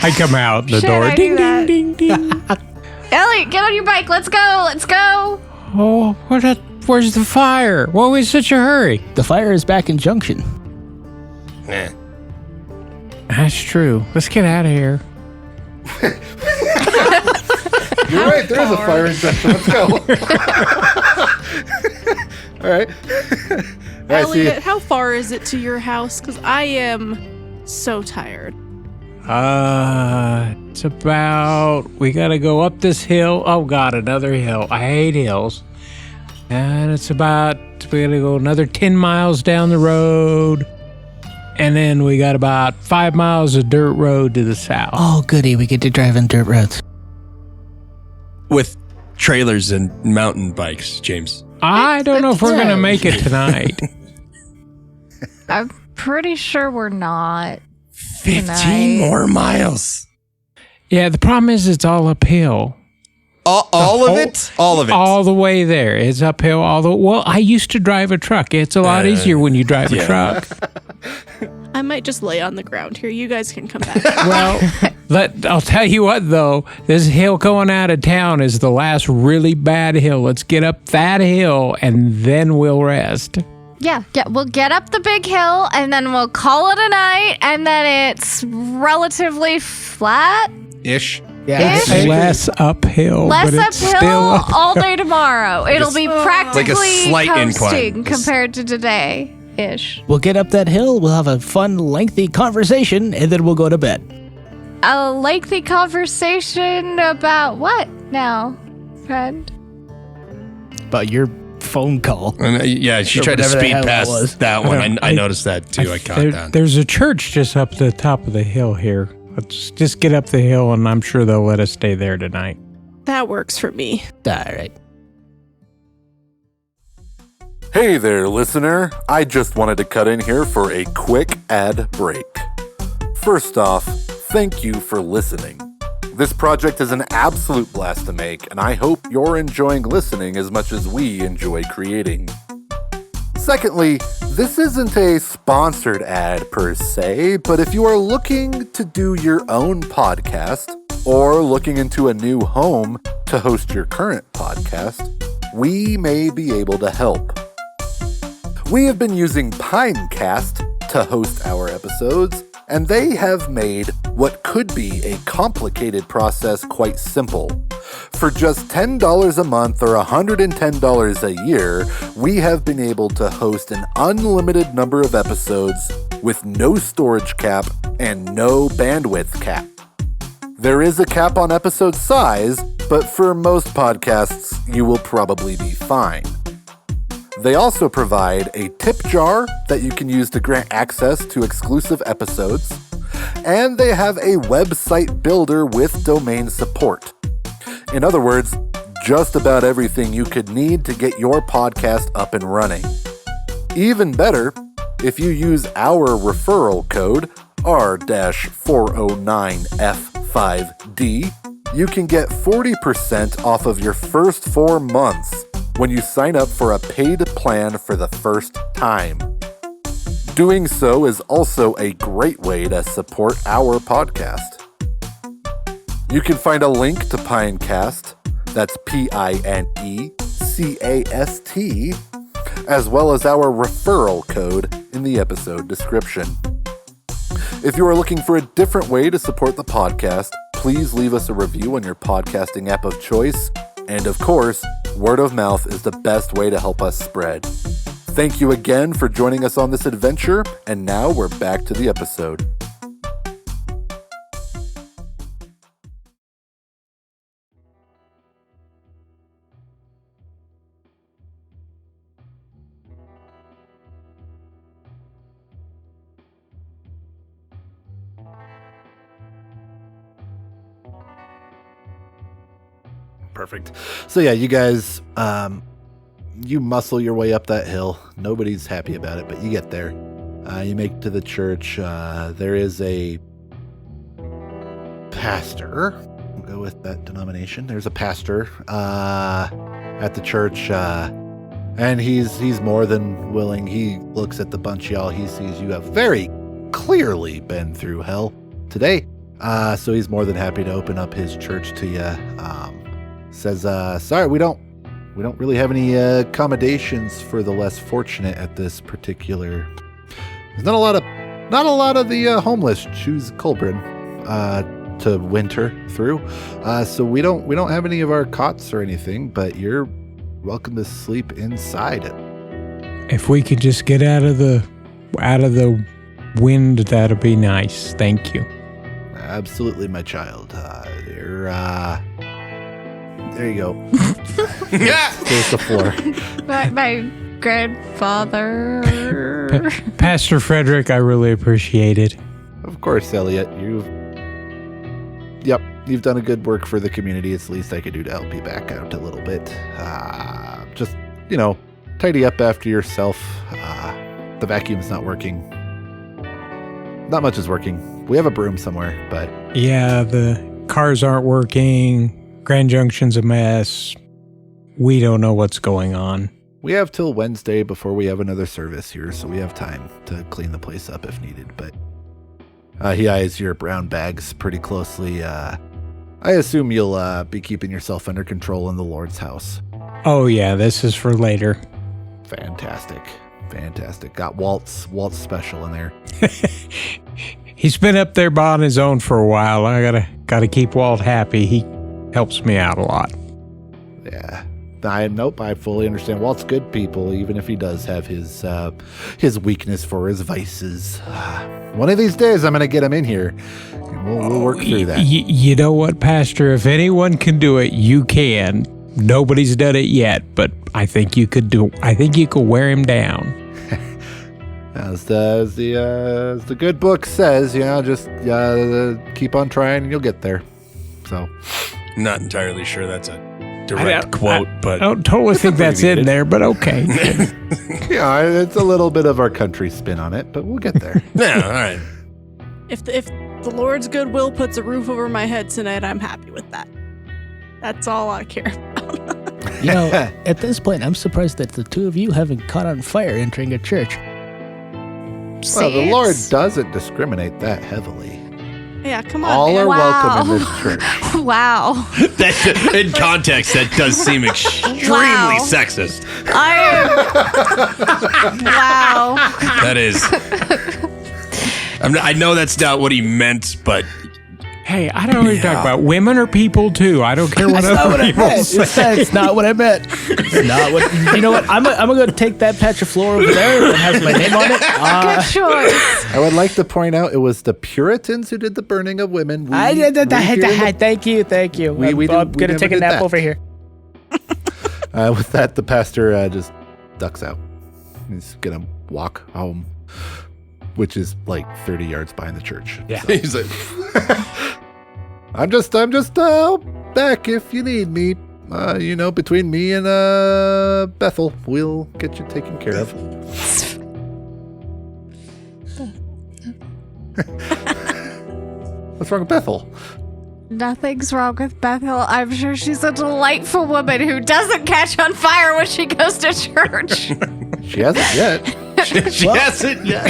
I come out the Shit, door. I Ding, knew that. ding, ding, ding. Elliot, get on your bike. Let's go. Let's go. Oh, where's the fire? Why are we in such a hurry? The fire is back in Junction. Nah. That's true. Let's get out of here. You're right. There is a fire in Junction. Let's go. All right. All right, see you. Elliot, how far is it to your house? Because I am so tired. It's about, we gotta go up this hill. Oh God, another hill. I hate hills. And it's about, we gotta go another 10 miles down the road. And then we got about 5 miles of dirt road to the south. Oh, goody. We get to drive on dirt roads. With trailers and mountain bikes, James. I don't know if we're gonna make it tonight. I'm pretty sure we're not. 15 Tonight. more miles. Yeah, the problem is it's all uphill. All of it? All of it. All the way there. It's uphill all the well, I used to drive a truck. It's a lot easier when you drive a truck. I might just lay on the ground here. You guys can come back. Well, I'll tell you what though, this hill going out of town is the last really bad hill. Let's get up that hill and then we'll rest. Yeah. We'll get up the big hill and then we'll call it a night, and then it's relatively flat. Ish. Yeah. Ish? Less uphill. Less but it's uphill still all day tomorrow. It'll be practically slight coasting incline. compared to today ish. We'll get up that hill. We'll have a fun, lengthy conversation, and then we'll go to bed. A lengthy conversation about what now, friend? About your phone call. And, yeah, she tried to Whatever the speed hell that past was. that one. I noticed that too. I caught that. There's a church just up the top of the hill here. Let's just get up the hill and I'm sure they'll let us stay there tonight. That works for me. All right. Hey there, listener. I just wanted to cut in here for a quick ad break. First off, thank you for listening. This project is an absolute blast to make, and I hope you're enjoying listening as much as we enjoy creating. Secondly, this isn't a sponsored ad per se, but if you are looking to do your own podcast or looking into a new home to host your current podcast, we may be able to help. We have been using Pinecast to host our episodes, and they have made what could be a complicated process quite simple. For just $10 a month or $110 a year, we have been able to host an unlimited number of episodes with no storage cap and no bandwidth cap. There is a cap on episode size, but for most podcasts, you will probably be fine. They also provide a tip jar that you can use to grant access to exclusive episodes, and they have a website builder with domain support. In other words, just about everything you could need to get your podcast up and running. Even better, if you use our referral code, R-409F5D, you can get 40% off of your first 4 months when you sign up for a paid plan for the first time. Doing so is also a great way to support our podcast. You can find a link to Pinecast, that's Pinecast, as well as our referral code in the episode description. If you are looking for a different way to support the podcast, please leave us a review on your podcasting app of choice. And of course, word of mouth is the best way to help us spread. Thank you again for joining us on this adventure, and now we're back to the episode. Perfect. So yeah, you guys, you muscle your way up that hill. Nobody's happy about it, but you get there. You make it to the church. There is a pastor. We'll go with that denomination. There's a pastor at the church, and he's more than willing. He looks at the bunch of y'all. He sees you have very clearly been through hell today, so he's more than happy to open up his church to you. Says, sorry, we don't really have any accommodations for the less fortunate at this particular. There's not a lot of the homeless choose Collbran to winter through. So we don't have any of our cots or anything, but you're welcome to sleep inside it. If we could just get out of the wind, that'd be nice. Thank you. Absolutely, my child. There you go. There's the floor. My grandfather. Pastor Frederick, I really appreciate it. Of course, Elliot. You've done a good work for the community. It's the least I could do to help you back out a little bit. Just, tidy up after yourself. The vacuum's not working. Not much is working. We have a broom somewhere, but... Yeah, the cars aren't working. Grand Junction's a mess. We don't know what's going on. We have till Wednesday before we have another service here, so we have time to clean the place up if needed. But he eyes your brown bags pretty closely. I assume you'll be keeping yourself under control in the Lord's house. Oh yeah, this is for later. Fantastic. Got Walt's special in there. He's been up there on his own for a while. I gotta keep Walt happy. He helps me out a lot. Yeah. I fully understand. Walt's good people, even if he does have his weakness for his vices. One of these days, I'm going to get him in here. And we'll work through that. You know what, Pastor? If anyone can do it, you can. Nobody's done it yet, but I think you could wear him down. As the good book says, just keep on trying and you'll get there. So... not entirely sure that's a direct quote, but I don't totally think that's in there, but okay. Yeah, it's a little bit of our country spin on it, but we'll get there. yeah, all right. If the Lord's goodwill puts a roof over my head tonight, I'm happy with that. That's all I care about. You know, at this point, I'm surprised that the two of you haven't caught on fire entering a church. Well, the Lord doesn't discriminate that heavily. Yeah, come on, All man. are welcome in Wow. this church. Wow. That, in context, that does seem extremely Wow. sexist. Wow. That is. I know that's not what he meant, but Hey, I don't know what you're talking about. Women are people too. I don't care what That's not other what I people meant. say. It's not what I meant. It's not what. You know what? I'm gonna go take that patch of floor over there that has my name on it. Good choice. I would like to point out it was the Puritans who did the burning of women. Thank you. We I'm gonna never take a did nap that. over here. With that, the pastor just ducks out. He's gonna walk home, which is like 30 yards behind the church. Yeah. So, he's like, I'm just back if you need me. Between me and Bethel, we'll get you taken care of. What's wrong with Bethel? Nothing's wrong with Bethel. I'm sure she's a delightful woman who doesn't catch on fire when she goes to church. She hasn't yet. she hasn't yet.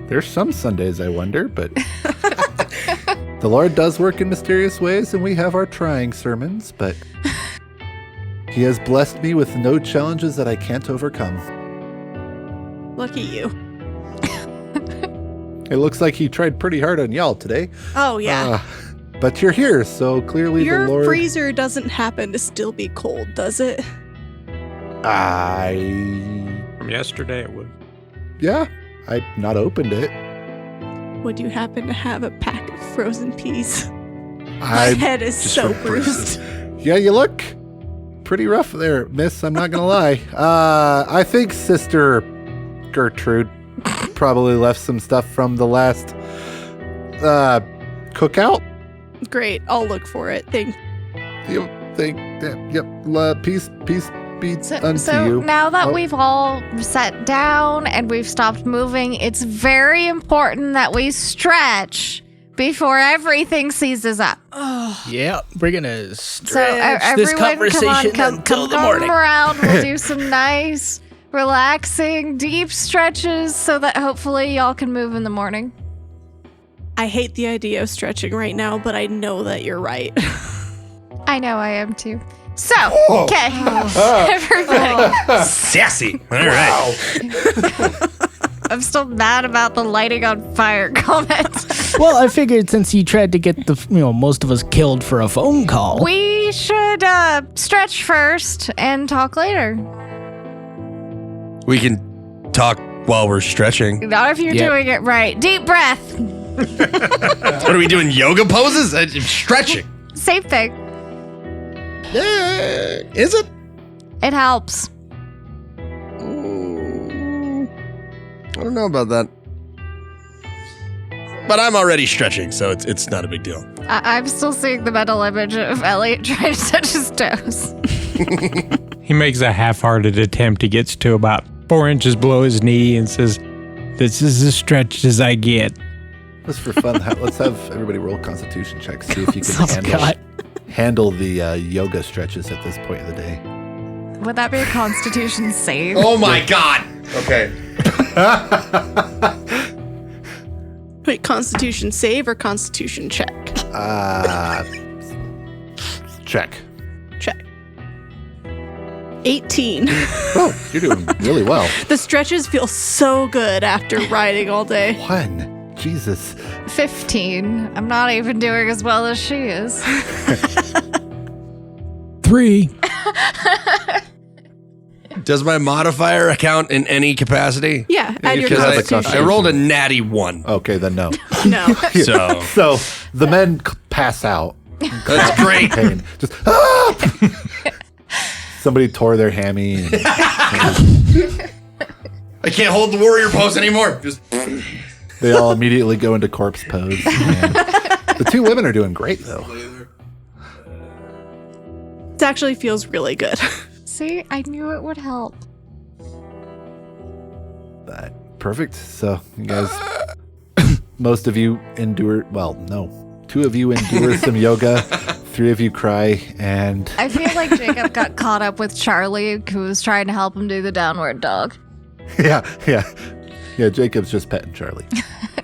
There's some Sundays I wonder, but the Lord does work in mysterious ways, and we have our trying sermons, but He has blessed me with no challenges that I can't overcome. Lucky you. It looks like He tried pretty hard on y'all today. Oh, yeah. But you're here, so clearly Your the Lord... freezer doesn't happen to still be cold, does it? From yesterday, it was. Yeah, I not opened it. Would you happen to have a pack of frozen peas? My I head is just so for bruised. Yeah, you look pretty rough there, miss. I'm not going to lie. I think Sister Gertrude probably left some stuff from the last cookout. Great, I'll look for it. Thank Peace be unto So you. now that Oh. we've all sat down and we've stopped moving, it's very important that we stretch before everything seizes up. Yeah, we're gonna So stretch this everyone, conversation come until the morning. around. We'll do some nice, relaxing, deep stretches so that hopefully y'all can move in the morning. I hate the idea of stretching right now, but I know that you're right. I know I am too. So, okay, everybody. Sassy. All right. I'm still mad about the lighting on fire comment. Well, I figured since you tried to get most of us killed for a phone call. We should stretch first and talk later. We can talk while we're stretching. Not if you're Yep. doing it right. Deep breath. What are we doing? Yoga poses? I'm stretching. Same thing. Is it? It helps. I don't know about that. But I'm already stretching, so it's not a big deal. I'm still seeing the mental image of Elliot trying to touch his toes. He makes a half-hearted attempt. He gets to about 4 inches below his knee and says, "This is as stretched as I get." Just for fun, let's have everybody roll Constitution checks. See if you Oh, can God. handle the yoga stretches at this point of the day. Would that be a Constitution save? Oh my god! Okay. Wait, Constitution save or Constitution check? Check. Check. 18. Oh, you're doing really well. The stretches feel so good after riding all day. 1. Jesus. 15. I'm not even doing as well as she is. 3. Does my modifier account in any capacity? Yeah, add your Because I- Constitution. I rolled a natty 1. Okay, then no. No. So So the men pass out. that's great. Pain. Just somebody tore their hammy. I can't hold the warrior pose anymore. Just They all immediately go into corpse pose. And the two women are doing great, though. It actually feels really good. See, I knew it would help. But perfect. So you guys, most of you endure. Well, no, 2 of you endure some yoga. 3 of you cry, and I feel like Jacob got caught up with Charlie, who was trying to help him do the downward dog. yeah. Jacob's just petting Charlie.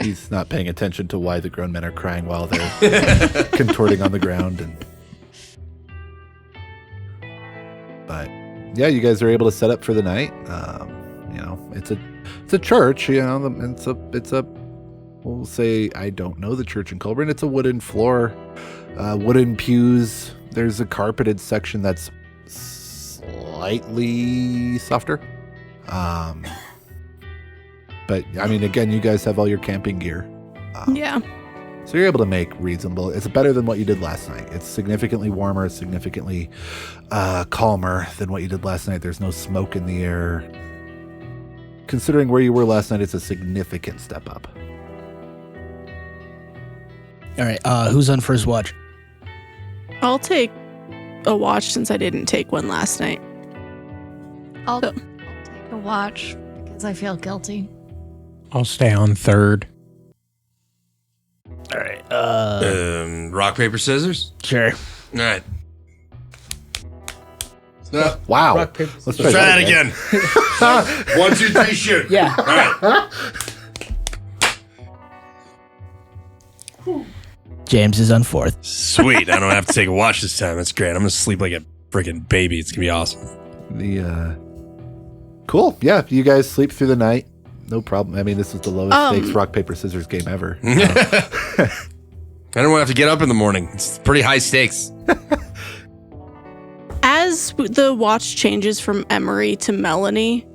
He's not paying attention to why the grown men are crying while they're contorting on the ground. But yeah, you guys are able to set up for the night. It's a church. It's a. We'll say I don't know the church in Collbran. It's a wooden floor. Wooden pews. There's a carpeted section that's slightly softer. But I mean, again, you guys have all your camping gear. Yeah. So you're able to make reasonable. It's better than what you did last night. It's significantly warmer. It's significantly calmer than what you did last night. There's no smoke in the air. Considering where you were last night, it's a significant step up. All right, who's on first watch? I'll take a watch since I didn't take one last night. I'll take a watch because I feel guilty. I'll stay on third. All right. Rock, paper, scissors? Sure. All right. No. Wow. Rock, paper, Let's Try that again. 1, 2, 3, shoot. Yeah. All right. James is on fourth. Sweet. I don't have to take a watch this time. That's great. I'm going to sleep like a freaking baby. It's going to be awesome. Cool. Yeah, you guys sleep through the night. No problem. I mean, this is the lowest stakes rock, paper, scissors game ever. I don't want to have to get up in the morning. It's pretty high stakes. As the watch changes from Emery to Melanie,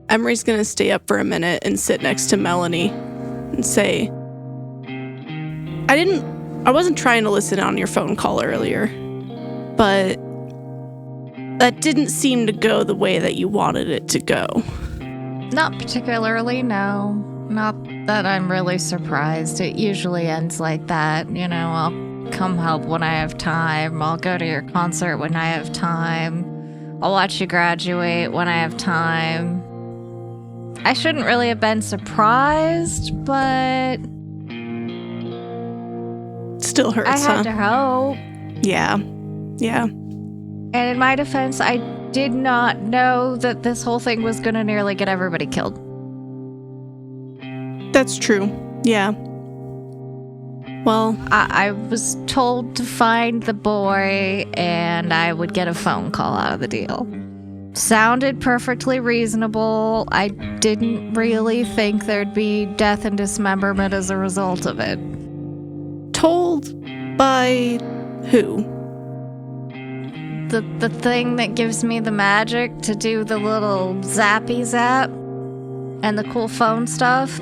Emery's going to stay up for a minute and sit next to Melanie and say, I wasn't trying to listen on your phone call earlier, but that didn't seem to go the way that you wanted it to go. Not particularly, no. Not that I'm really surprised. It usually ends like that. You know, I'll come help when I have time. I'll go to your concert when I have time. I'll watch you graduate when I have time. I shouldn't really have been surprised, but Still hurts, I had to hope. Yeah. And in my defense, I did not know that this whole thing was going to nearly get everybody killed. That's true. Yeah. Well, I was told to find the boy and I would get a phone call out of the deal. Sounded perfectly reasonable. I didn't really think there'd be death and dismemberment as a result of it. told by who? The thing that gives me the magic to do the little zappy zap and the cool phone stuff.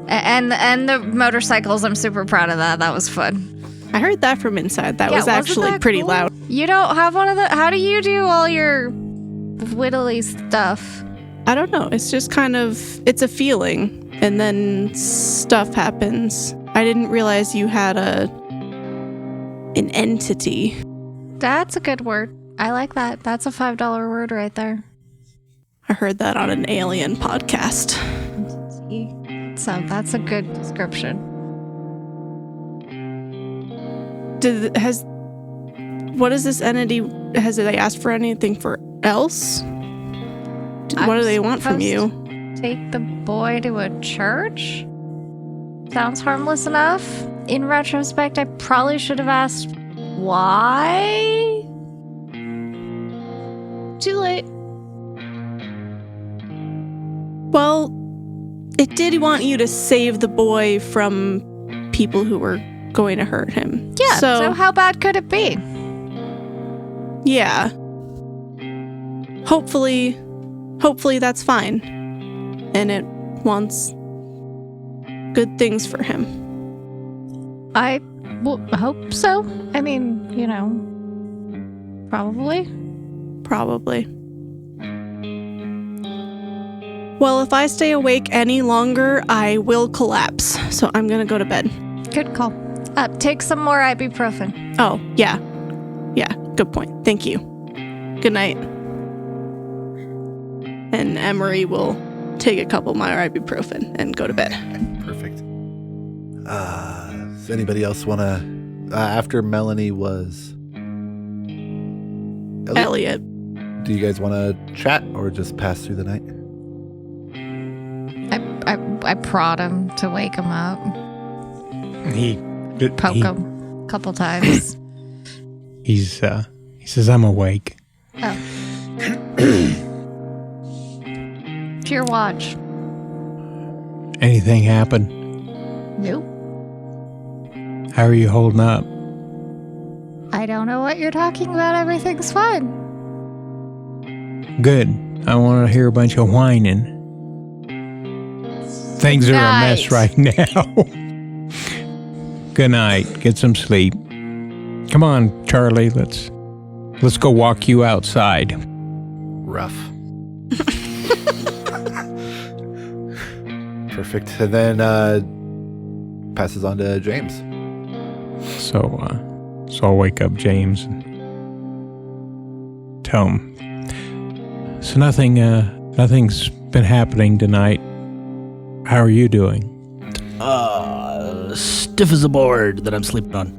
And the motorcycles, I'm super proud of that. That was fun. I heard that from inside. That was wasn't actually that pretty cool? loud. You don't have one of the... How do you do all your whittly stuff? I don't know. It's just kind of, it's a feeling. And then stuff happens. I didn't realize you had an entity. That's a good word. I like that. That's a $5 word right there. I heard that on an alien podcast. See? So that's a good description. What is this entity? Has they asked for anything for else? What do they want from you? Take the boy to a church? Sounds harmless enough. In retrospect, I probably should have asked why. Too late. Well, it did want you to save the boy from people who were going to hurt him. Yeah, so how bad could it be? Yeah. Hopefully that's fine. And it wants good things for him. I hope so. I mean, you know, probably. Probably. Well, if I stay awake any longer, I will collapse. So I'm going to go to bed. Good call. Take some more ibuprofen. Oh, yeah. Yeah, good point. Thank you. Good night. And Emery will take a couple of my ibuprofen and go to bed. Perfect. Does anybody else want to, after Melanie was Elliot. Do you guys want to chat or just pass through the night? I prod him to wake him up. Poke him a couple times. He says, I'm awake. Oh. To your watch. Anything happen? Nope. How are you holding up? I don't know what you're talking about. Everything's fine. Good. I want to hear a bunch of whining. Things are a mess right now. Good night. Get some sleep. Come on, Charlie. Let's go walk you outside. Rough. Perfect. And then passes on to James. So I'll wake up James and tell him. So nothing's been happening tonight. How are you doing? Stiff as a board that I'm sleeping on.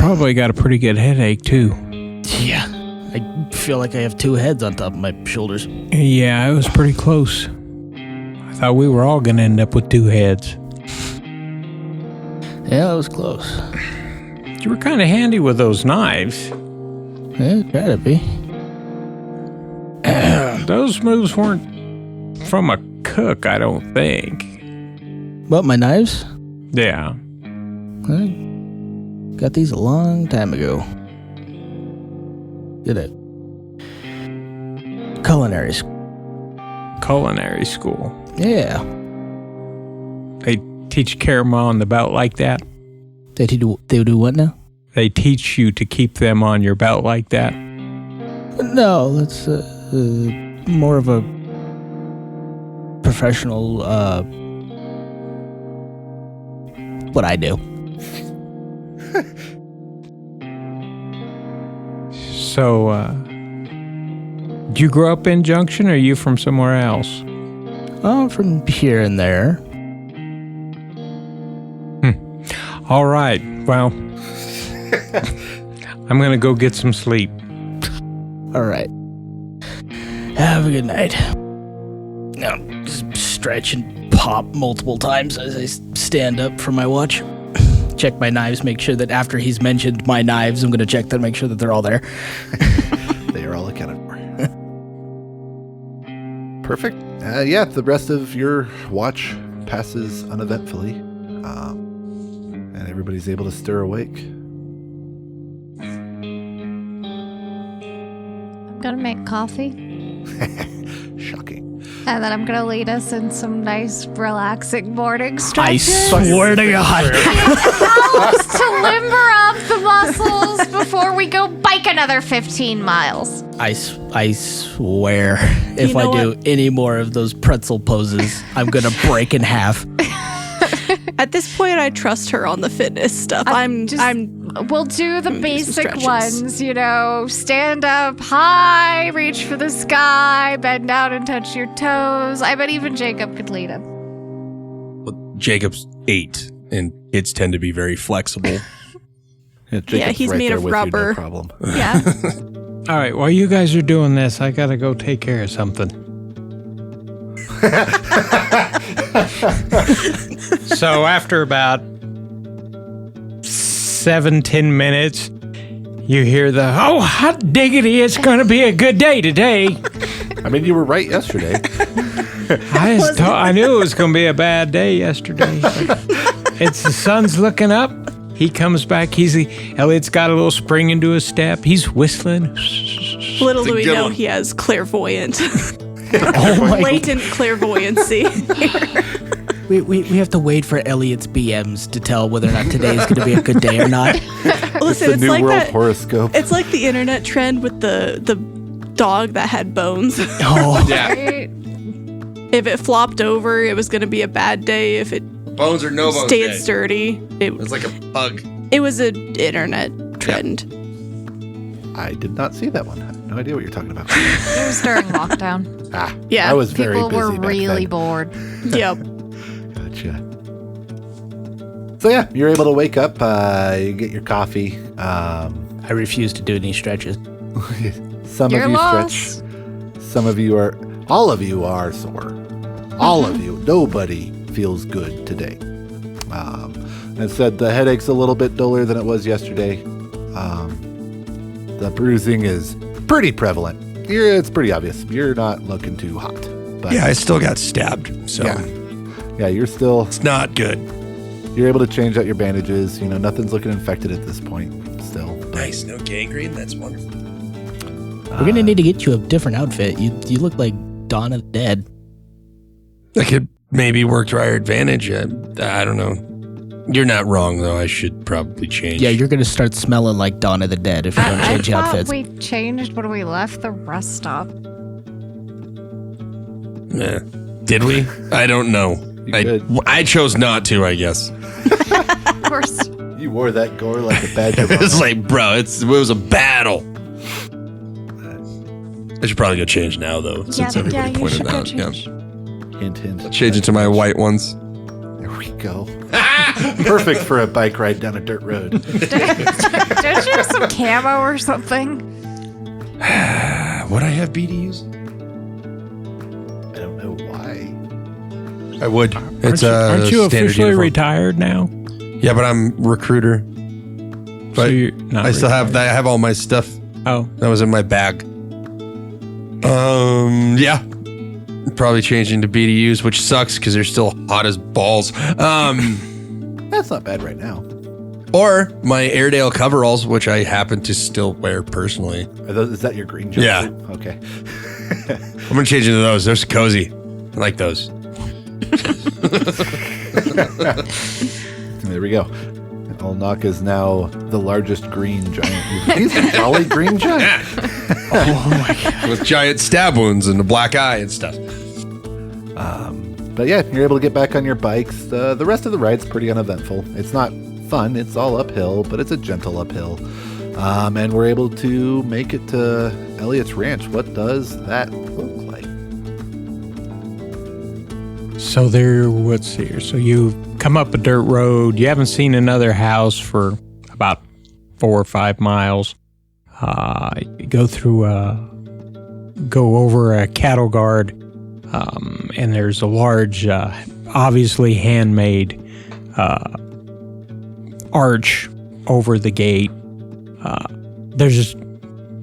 Probably got a pretty good headache too. Yeah, I feel like I have two heads on top of my shoulders. Yeah, it was pretty close. I thought we were all gonna end up with two heads. Yeah, it was close. You were kind of handy with those knives. Yeah, try to be. Those moves weren't from a cook, I don't think. What, my knives? Yeah. I got these a long time ago. Did it. Culinary school. Culinary school. Yeah. They teach caramel on the belt like that? They do what now? They teach you to keep them on your belt like that? No, that's more of a professional, what I do. So, did you grow up in Junction or are you from somewhere else? Oh, from here and there. All right. Well, I'm going to go get some sleep. All right. Have a good night. Now, just stretch and pop multiple times as I stand up from my watch. Check my knives, make sure that after he's mentioned my knives, I'm going to check them, make sure that they're all there. They are all accounted for. Perfect. Yeah, the rest of your watch passes uneventfully. And everybody's able to stir awake. I'm gonna make coffee. Shocking. And then I'm gonna lead us in some nice, relaxing morning I stretches. swear to God. Helps to limber up the muscles before we go bike another 15 miles. I swear, if know I do any more of those pretzel poses, I'm going to break in half. At this point, I trust her on the fitness stuff. We'll do the some basic stretches. ones, stand up high, reach for the sky, bend down and touch your toes. I bet even Jacob could lead him. Well, Jacob's 8, and kids tend to be very flexible. Jacob's he's right made there of with you, rubber. no problem. Yeah. All right. While you guys are doing this, I got to go take care of something. So after about 7-10 minutes, you hear the, oh, hot diggity, it's going to be a good day today. I mean, you were right yesterday. I knew it was going to be a bad day yesterday. It's the sun's looking up. He comes back. Elliot's got a little spring into his step. He's whistling. Little do we know he has clairvoyant, Oh latent clairvoyancy. We have to wait for Elliot's BMs to tell whether or not today is going to be a good day or not. Listen, The it's New like World that. horoscope. It's like the internet trend with the dog that had bones. Oh, Yeah. Right? If it flopped over, it was going to be a bad day. If it Bones or no bones stayed day. sturdy, It's like a pug. it was an internet trend. I did not see that one. I have no idea what you're talking about. It was during lockdown. Yeah, I was very People busy were back really then. bored. Yep. Gotcha. So yeah, you're able to wake up. You get your coffee. I refuse to do any stretches. Some You're of you lost. stretch. Some of you are. All of you are sore. All of you. Nobody feels good today. I said the headache's a little bit duller than it was yesterday. The bruising is pretty prevalent. It's pretty obvious. You're not looking too hot. But Yeah, I still got stabbed, so yeah, you're still. it's not good. You're able to change out your bandages. You know, nothing's looking infected at this point. Still. Nice, no gangrene. That's wonderful. We're gonna need to get you a different outfit. You look like Dawn of the Dead. That could maybe work to our advantage. I don't know. You're not wrong, though. I should probably change. Yeah, you're gonna start smelling like Dawn of the Dead if you don't I change thought outfits. we changed when we left the rest stop. Did we? I don't know. You I chose not to, I guess. Of course. You wore that gore like a badge of It was honor. like, bro, it was a battle. I should probably go change now, though, since everybody you pointed should go out. Yeah. change. Hint, hint. Change it to my white ones. There we go. Perfect for a bike ride down a dirt road. Don't you have some camo or something? Would I have BDUs? I don't know why. I would. It's aren't you standard officially uniform. retired now? Yeah, but I'm recruiter. So But you're not I still have retired. that. I have all my stuff Oh, that was in my bag. Yeah. Probably changing to BDUs, which sucks because they're still hot as balls. That's not bad right now. Or my Airedale coveralls, which I happen to still wear personally. Is that your green Yeah. jumpsuit? Okay. I'm gonna change into those. They're cozy. I like those. There we go. Olnak is now the largest green giant. He's a jolly green giant. With giant stab wounds and a black eye and stuff. But yeah, you're able to get back on your bikes. The rest of the ride's pretty uneventful. It's not fun. It's all uphill, but it's a gentle uphill. And we're able to make it to Elliot's ranch. What does that look like? so let's see here. So you come up a dirt road. You haven't seen another house for about 4 or 5 miles. You go over a cattle guard, and there's a large, obviously handmade arch over the gate. There's just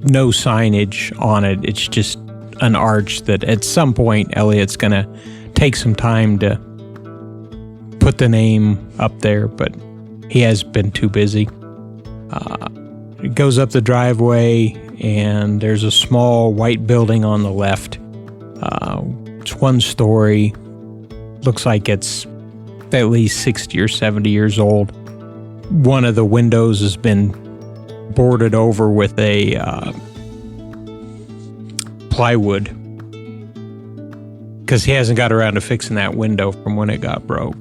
no signage on it. It's just an arch that at some point Elliot's going to take some time to put the name up there, but he has been too busy. It goes up the driveway, and there's a small white building on the left. It's 1 story. Looks like it's at least 60 or 70 years old. One of the windows has been boarded over with a plywood because he hasn't got around to fixing that window from when it got broke.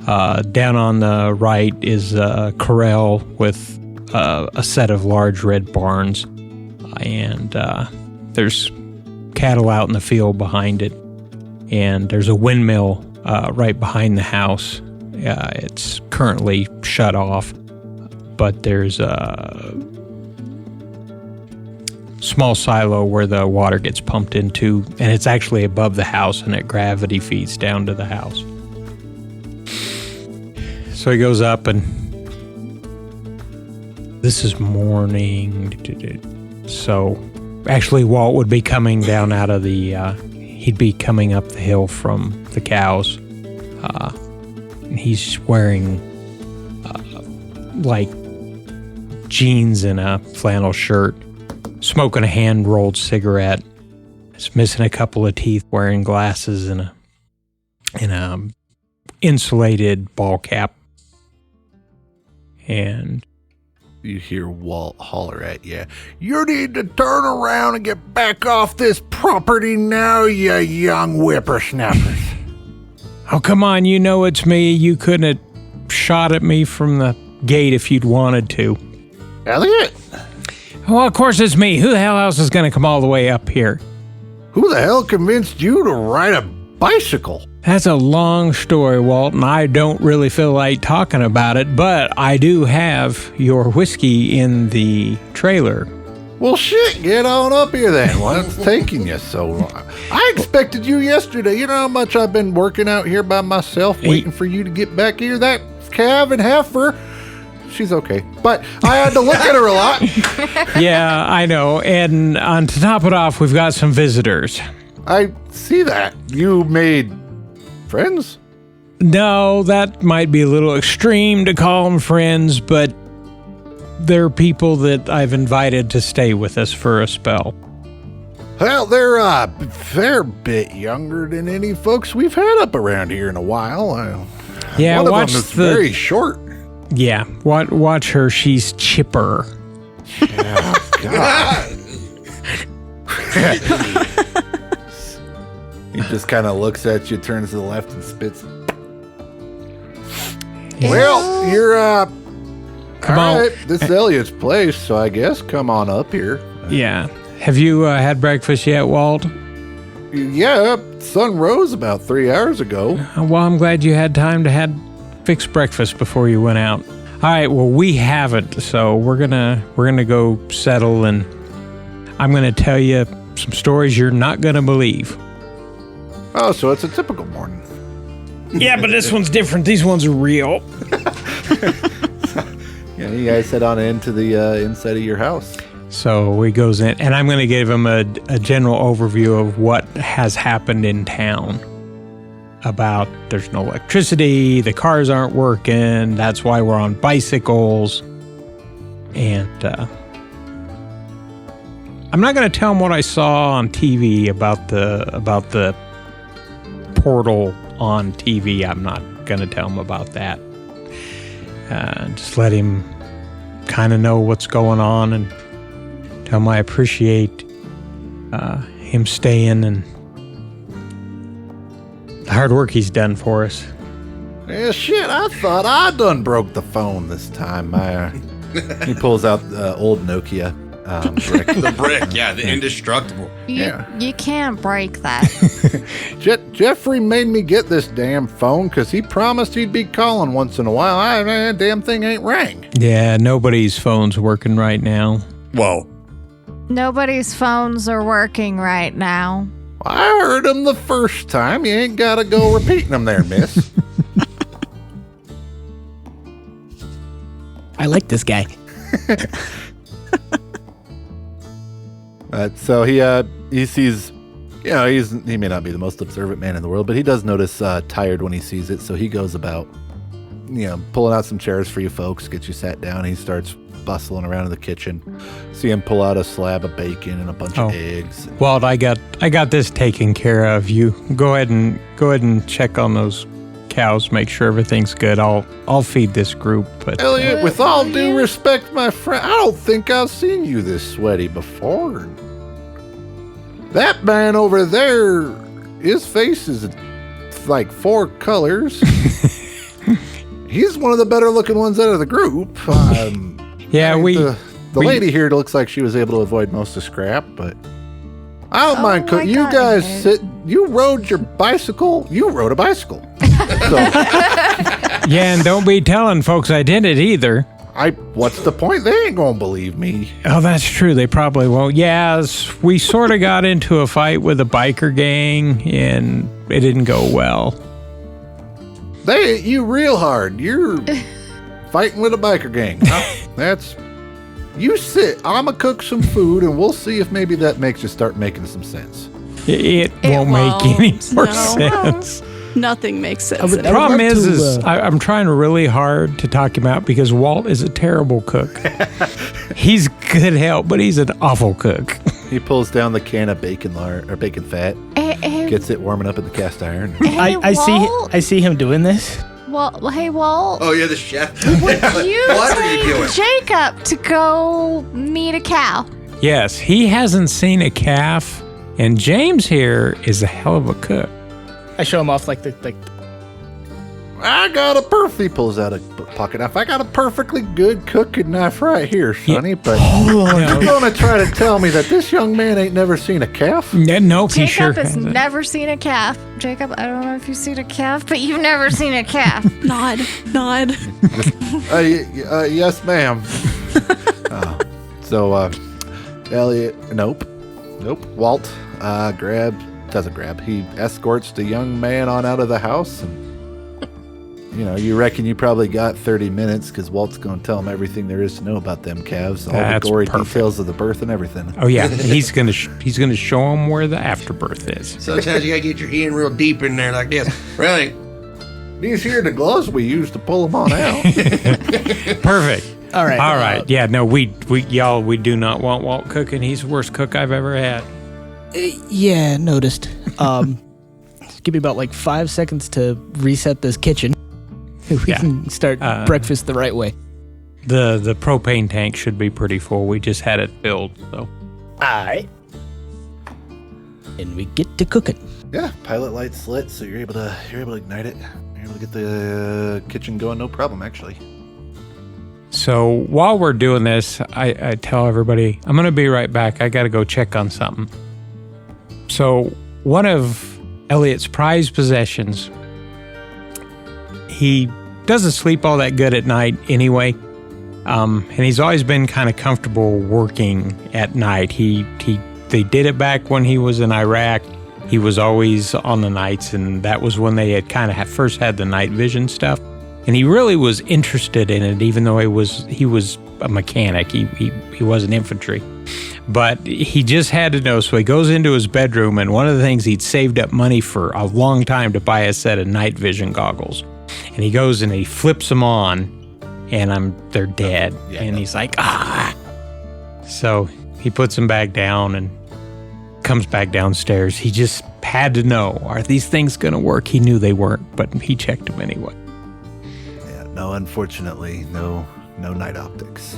Down on the right is a corral with a set of large red barns, and there's cattle out in the field behind it, and there's a windmill right behind the house. It's currently shut off, but there's a small silo where the water gets pumped into, and it's actually above the house, and it gravity feeds down to the house. So he goes up, and this is morning. So actually Walt would be coming down out of the, he'd be coming up the hill from the cows. And he's wearing like jeans and a flannel shirt, smoking a hand-rolled cigarette. He's missing a couple of teeth, wearing glasses and a insulated ball cap. And you hear Walt holler at you. You need to turn around and get back off this property now, you young whippersnappers. Oh, come on, you know it's me. You couldn't have shot at me from the gate if you'd wanted to. Elliot, Well, of course it's me. Who the hell else is going to come all the way up here? who the hell convinced you to ride a bicycle? That's a long story, Walt, and I don't really feel like talking about it, but I do have your whiskey in the trailer. Well, shit, get on up here then. What's taking you so long? I expected you yesterday. You know how much I've been working out here by myself, waiting for you to get back here? That calf and heifer, she's okay. But I had to look at her a lot. Yeah, I know. And to top it off, we've got some visitors. I see that. You made friends? No, that might be a little extreme to call them friends, but they're people that I've invited to stay with us for a spell. Well, they're a fair bit younger than any folks we've had up around here in a while. Yeah, one watch of them is the. very short. Yeah, watch her. She's chipper. Oh, God. He just kind of looks at you, turns to the left, and spits. Well, you're Come all on. right, this is Elliot's place, so I guess come on up here. Yeah. Have you had breakfast yet, Walt? Yeah, sun rose about 3 hours ago. Well, I'm glad you had time to fix breakfast before you went out. All right. Well, we haven't, so we're gonna go settle, and I'm gonna tell you some stories you're not gonna believe. Oh, so it's a typical morning. Yeah, but this one's different. These ones are real. Yeah, you guys head on into the inside of your house. So he goes in, and I'm going to give him a general overview of what has happened in town. About there's no electricity, the cars aren't working, that's why we're on bicycles. And I'm not going to tell him what I saw on TV about the portal on TV. I'm not going to tell him about that. Just let him kind of know what's going on and tell him I appreciate him staying and the hard work he's done for us. Yeah, shit, I thought I done broke the phone this time. He pulls out the old Nokia brick. The brick, yeah, the indestructible. You can't break that. Jeffrey made me get this damn phone because he promised he'd be calling once in a while. Damn thing ain't rang. Yeah, nobody's phone's working right now. Whoa. Nobody's phones are working right now. I heard him the first time. You ain't got to go repeating them there, miss. I like this guy. So he sees, he may not be the most observant man in the world, but he does notice tired when he sees it. So he goes about, pulling out some chairs for you folks, get you sat down. He starts bustling around in the kitchen. See him pull out a slab of bacon and a bunch of eggs. Walt, I got this taken care of. You go ahead and check on those cows, make sure everything's good. I'll feed this group. But Elliot, with all due respect, my friend, I don't think I've seen you this sweaty before. That man over there, his face is like 4 colors. He's one of the better looking ones out of the group. yeah, the lady here looks like she was able to avoid most of scrap, but I don't mind cooking. You guys you rode your bicycle. You rode a bicycle. So, yeah, and don't be telling folks I did it either. What's the point? They ain't gonna believe me. Oh, that's true. They probably won't. Yeah, we sort of got into a fight with a biker gang, and it didn't go well. They hit you real hard. You're fighting with a biker gang. Huh? You sit. I'ma cook some food, and we'll see if maybe that makes you start making some sense. It won't make any more sense. Nothing makes sense. The problem is I'm trying really hard to talk him out because Walt is a terrible cook. He's good help, but he's an awful cook. He pulls down the can of bacon fat, gets it warming up in the cast iron. I see him doing this. hey, Walt. Oh, you're the chef. You What are you doing? take Jacob to go meet a cow. Yes, he hasn't seen a calf, and James here is a hell of a cook. I show him off like I got he pulls out a pocket knife. I got a perfectly good cooking knife right here, Sonny. But you're going to try to tell me that this young man ain't never seen a calf? Nope, he sure Jacob has hasn't. never seen a calf. Jacob, I don't know if you've seen a calf, but you've never seen a calf. Nod. Yes, ma'am. Elliot, nope. Walt he escorts the young man on out of the house, and you reckon you probably got 30 minutes because Walt's going to tell him everything there is to know about them calves, all That's the gory perfect. details of the birth and everything. Oh yeah, he's gonna show him where the afterbirth is. Sometimes you gotta get your hand real deep in there like this. Really? These here are the gloves we use to pull them on out. Perfect. all right. All right. Yeah. No, we do not want Walt cooking. He's the worst cook I've ever had. Yeah, noticed. Give me about 5 seconds to reset this kitchen. We can start breakfast the right way. The propane tank should be pretty full. We just had it filled, so. Alright. And we get to cooking. Yeah, pilot light's lit, so you're able to ignite it. You're able to get the kitchen going, no problem, actually. So while we're doing this, I tell everybody, I'm going to be right back. I got to go check on something. So one of Elliot's prized possessions, he doesn't sleep all that good at night anyway. And he's always been kind of comfortable working at night. They did it back when he was in Iraq. He was always on the nights, and that was when they had kind of first had the night vision stuff. And he really was interested in it, even though he was a mechanic. He wasn't infantry. But he just had to know, so he goes into his bedroom, and one of the things he'd saved up money for a long time to buy a set of night vision goggles. And he goes and he flips them on, and they're dead. And he's like, ah. So he puts them back down and comes back downstairs. He just had to know, are these things going to work? He knew they weren't, but he checked them anyway. Yeah, no, unfortunately, no night optics.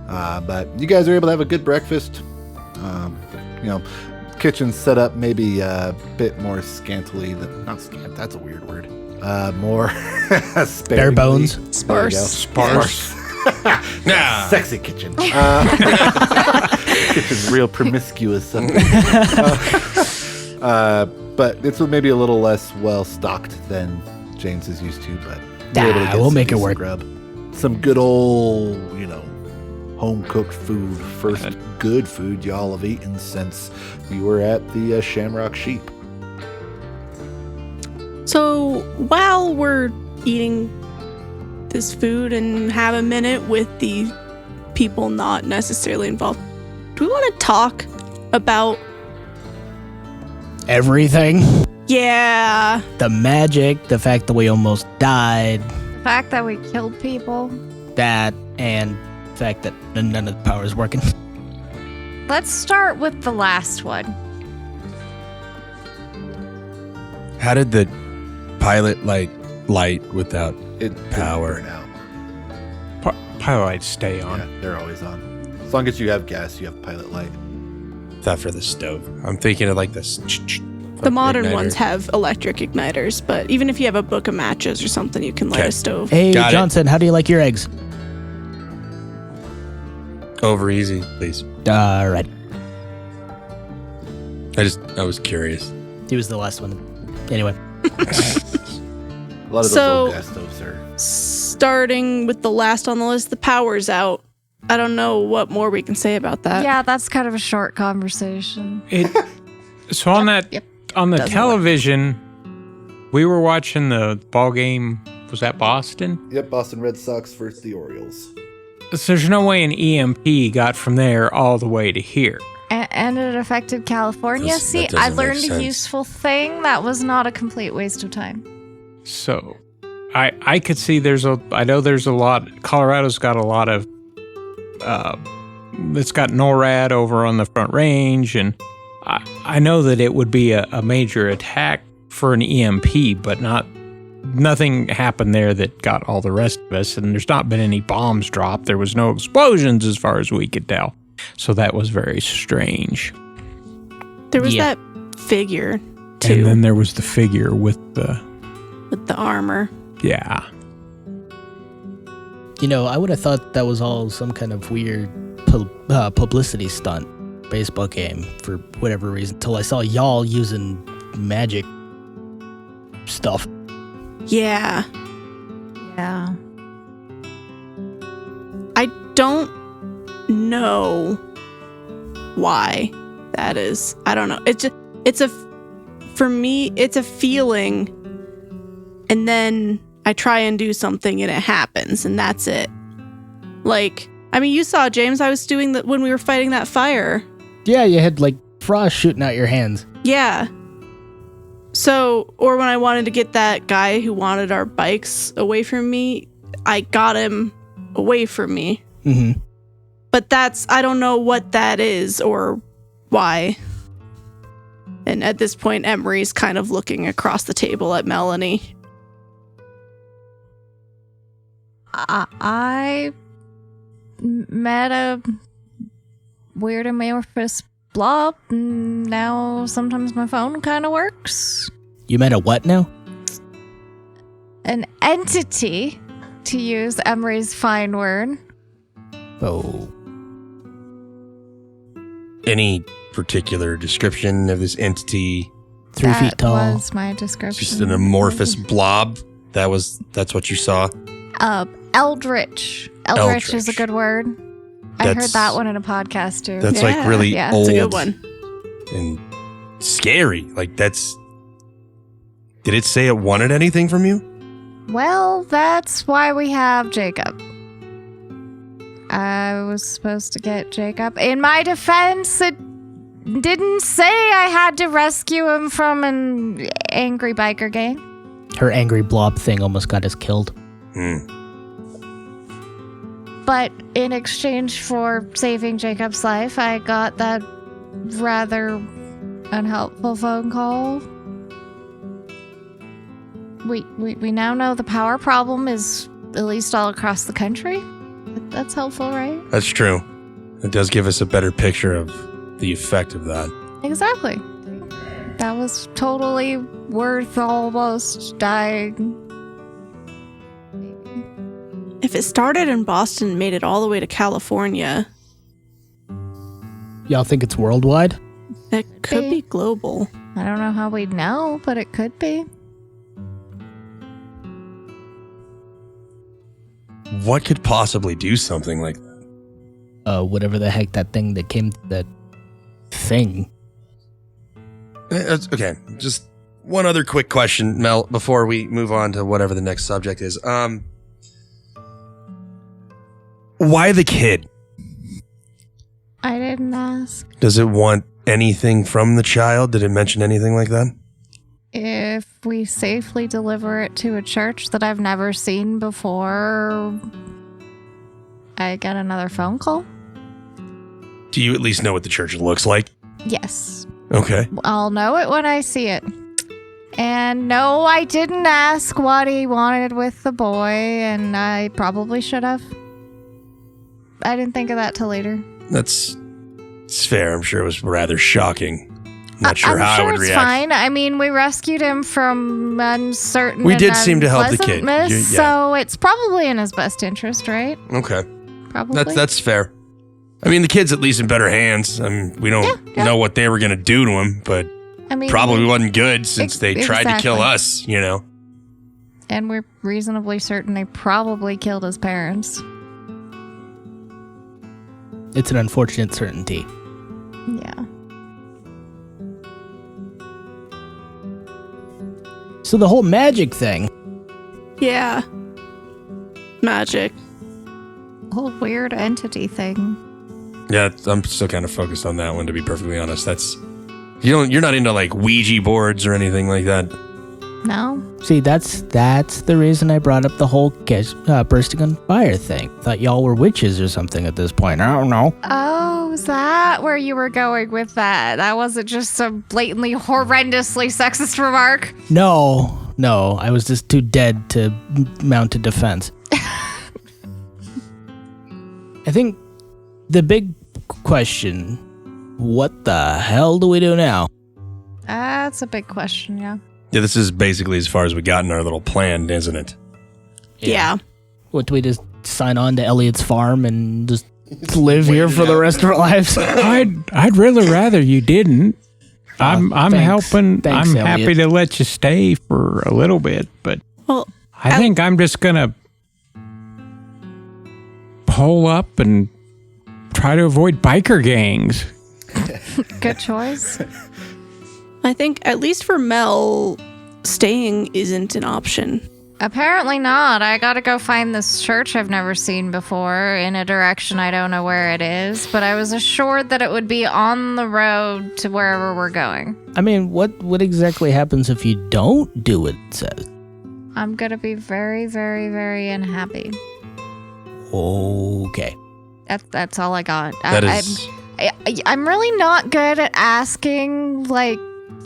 But you guys are able to have a good breakfast. Kitchen's set up maybe a bit more scantily than, not scant, that's a weird word. More Bare bones. Sparse. Nah. Sexy kitchen. Kitchen's real promiscuous. But it's maybe a little less well stocked than James is used to, but We'll make it work. Grub. Some good old, home cooked food. First good food y'all have eaten since you were at the Shamrock Sheep. So while we're eating this food and have a minute with the people not necessarily involved, do we want to talk about Everything. Yeah. The magic, the fact that we almost died, The fact that we killed people. that, and the fact that none of the power is working. Let's start with the last one. How did the pilot light without It Power. didn't burn out. Pilot lights stay on. Yeah, they're always on. As long as you have gas, you have pilot light. thought for the stove? I'm thinking of like this. The modern igniter. ones have electric igniters, but even if you have a book of matches or something, you can light Okay. a stove. Hey, Got it. Johnson, how do you like your eggs? Over easy, please. All right. I was curious. He was the last one. Anyway. A lot of those So- old gas stoves are. Starting with the last on the list, the power's out. I don't know what more we can say about that. Yeah, that's kind of a short conversation. So on the Doesn't work. television, we were watching the ball game. Was that Boston? Yep, Boston Red Sox versus the Orioles. So there's no way an EMP got from there all the way to here. And it affected California. That See, doesn't I make learned sense. a useful thing. That was not a complete waste of time. So I could see I know there's a lot. Colorado's got a lot of. It's got NORAD over on the Front Range, and I know that it would be a major attack for an EMP, but not nothing happened there that got all the rest of us, and there's not been any bombs dropped. There was no explosions as far as we could tell. So that was very strange. There was that figure, too. And then there was the figure with the armor. Yeah. I would have thought that was all some kind of weird publicity stunt baseball game for whatever reason, until I saw y'all using magic stuff. Yeah. Yeah. I don't know why that is. I don't know. For me, it's a feeling, and then I try and do something and it happens, and that's it. Like, I mean, you saw, James, I was doing that when we were fighting that fire. Yeah, you had like frost shooting out your hands. Yeah. So, or when I wanted to get that guy who wanted our bikes away from me, I got him away from me. Mm-hmm. But I don't know what that is or why. And at this point, Emery's kind of looking across the table at Melanie. I met a weird amorphous blob, and now sometimes my phone kind of works. You met a what now? An entity, to use Emery's fine word. Oh. Any particular description of this entity? 3 feet tall. That was my description. Just an amorphous blob? That's what you saw? Eldritch. Eldritch is a good word. I heard that one in a podcast too. That's like really yeah, old. It's a good one. And scary. Like that's... Did it say it wanted anything from you? Well, that's why we have Jacob. I was supposed to get Jacob. In my defense, it didn't say I had to rescue him from an angry biker gang. Her angry blob thing almost got us killed. But in exchange for saving Jacob's life, I got that rather unhelpful phone call. We now know the power problem is at least all across the country. That's helpful, right? That's true. It does give us a better picture of the effect of that. Exactly. That was totally worth almost dying. If it started in Boston and made it all the way to California, Y'all think it's worldwide? it could be global. I don't know how we'd know, but it could be. What could possibly do something like that? Whatever the heck that thing that came, that thing. Okay, just one other quick question, Mel, before we move on to whatever the next subject is. Why the kid? I didn't ask. Does it want anything from the child? Did it mention anything like that? If we safely deliver it to a church that I've never seen before, I get another phone call. Do you at least know what the church looks like? Yes. Okay. I'll know it when I see it. And no, I didn't ask what he wanted with the boy, and I probably should have. I didn't think of that till later. It's fair. I'm sure it was rather shocking. Not sure how I would react. It's fine. I mean, we rescued him from uncertain. We did seem to help the kid. So it's probably in his best interest, right? Okay. Probably. That's fair. I mean, the kid's at least in better hands. I mean, we don't know what they were going to do to him, but I mean, probably wasn't good since they tried to kill us, you know? And we're reasonably certain they probably killed his parents. It's an unfortunate certainty. Yeah. So the whole magic thing. Yeah. Magic. Whole weird entity thing. Yeah, I'm still kind of focused on that one, to be perfectly honest. You're not into like Ouija boards or anything like that. No? See, that's the reason I brought up the whole bursting on fire thing. Thought y'all were witches or something at this point. I don't know. Oh, is that where you were going with that? That wasn't just some blatantly, horrendously sexist remark? No. No, I was just too dead to mount a defense. I think the big question, what the hell do we do now? That's a big question, yeah. Yeah, this is basically as far as we got in our little plan, isn't it? Yeah. What, do we just sign on to Elliot's farm and just live here for the rest of our lives? I'd really rather you didn't. I'm Thanks. helping. Thanks, I'm Elliot. happy to let you stay for a little bit, but Well, I think I'm just gonna hole up and try to avoid biker gangs. Good choice. I think at least for Mel, staying isn't an option. Apparently not. I gotta go find this church I've never seen before in a direction I don't know where it is, but I was assured that it would be on the road to wherever we're going. I mean, what exactly happens if you don't do what it says? I'm gonna be very, very, very unhappy. Okay. That's all I got. That is... I'm really not good at asking, like,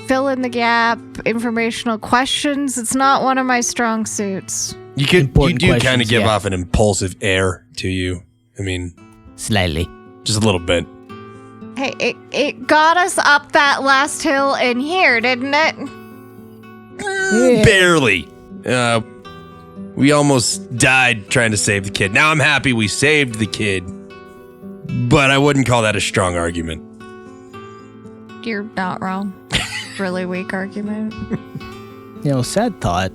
fill in the gap informational questions. It's not one of my strong suits. You Important do kind of questions, give yeah. off an impulsive air to you. I mean, Slightly. just a little bit. Hey, it got us up that last hill in here, didn't it? Yeah. Barely. We almost died trying to save the kid. Now I'm happy we saved the kid, but I wouldn't call that a strong argument. You're not wrong. Really weak argument. You know, sad thought.